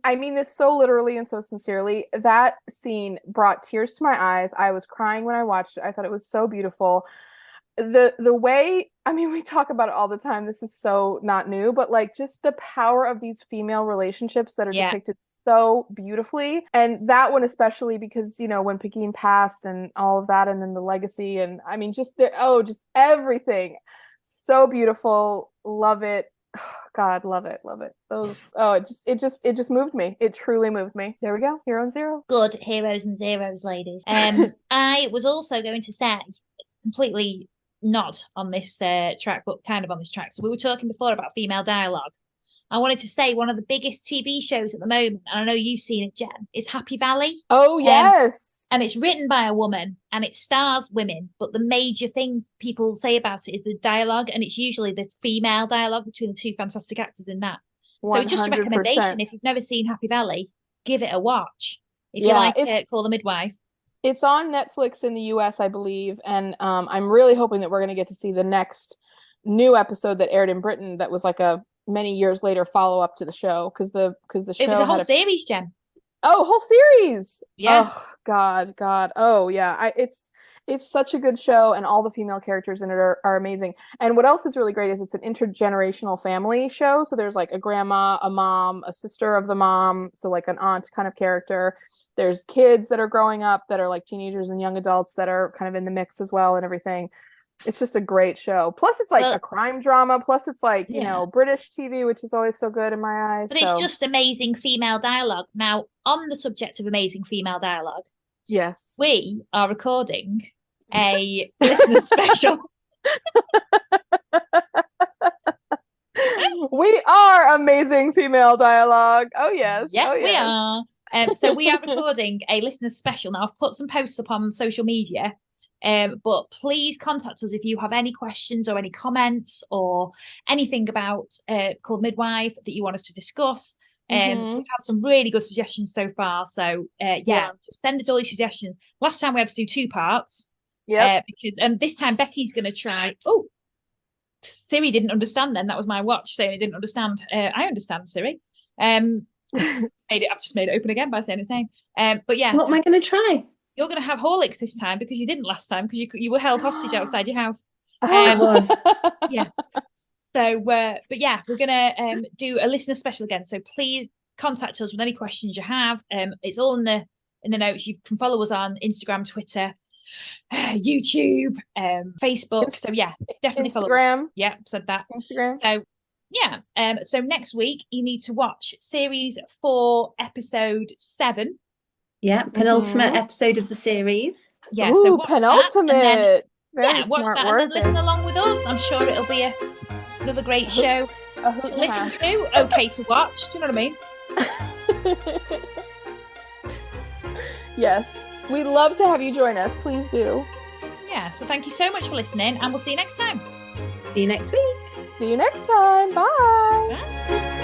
mean this so literally and so sincerely. That scene brought tears to my eyes. I was crying when I watched it. I thought it was so beautiful. The way, I mean, we talk about it all the time. This is so not new, but like just the power of these female relationships that are depicted so beautifully. And that one especially because, when Pegeen passed and all of that, and then the legacy, and I mean, just everything. So beautiful. Love it. God, love it. It just moved me. It truly moved me. There we go. Hero and 0. Good heroes and zeros, ladies. I was also going to say, completely not on this track, but kind of on this track. So we were talking before about female dialogue. I wanted to say one of the biggest TV shows at the moment, and I know you've seen it, Jen, is Happy Valley. Oh, yes. And it's written by a woman and it stars women, but the major things people say about it is the dialogue, and it's usually the female dialogue between the two fantastic actors in that. 100%. So it's just a recommendation. If you've never seen Happy Valley, give it a watch. If you like Call The Midwife. It's on Netflix in the US, I believe, and I'm really hoping that we're going to get to see the next new episode that aired in Britain that was like a many years later follow up to the show, because the show it was a whole series, Jen. Oh, whole series. Yeah. Oh, God. Oh, yeah. It's such a good show, and all the female characters in it are amazing. And what else is really great is it's an intergenerational family show. So there's like a grandma, a mom, a sister of the mom, so like an aunt kind of character. There's kids that are growing up that are like teenagers and young adults that are kind of in the mix as well and everything. It's just a great show. Plus it's like a crime drama. Plus it's like, British TV, which is always so good in my eyes. But it's just amazing female dialogue. Now, on the subject of amazing female dialogue, yes, we are recording a listener special. We are amazing female dialogue. Oh, yes. Yes, we are. So we are recording a listener special. Now, I've put some posts up on social media But please contact us if you have any questions or any comments or anything about Call The Midwife that you want us to discuss. We've had some really good suggestions so far. So just send us all your suggestions. Last time we had to do 2 parts. Yeah. Because this time Becky's going to try. Oh, Siri didn't understand then. That was my watch saying it didn't understand. I understand, Siri. I've just made it open again by saying its name. But yeah. What am I going to try? You're going to have Horlicks this time because you didn't last time because you were held hostage outside your house. I was. Yeah. So, but yeah, we're going to do a listener special again. So please contact us with any questions you have. It's all in the notes. You can follow us on Instagram, Twitter, YouTube, Facebook. So yeah, definitely follow us. Yeah, said that. Instagram. So yeah. So next week you need to watch series 4, episode 7. Yeah, penultimate episode of the series. Yeah, so watch penultimate. That, Very watch smart that work. and then listen along with us. I'm sure it'll be another great show to listen to. Okay to watch. Do you know what I mean? Yes, we'd love to have you join us. Please do. Yeah. So thank you so much for listening, and we'll see you next time. See you next week. See you next time. Bye. Bye.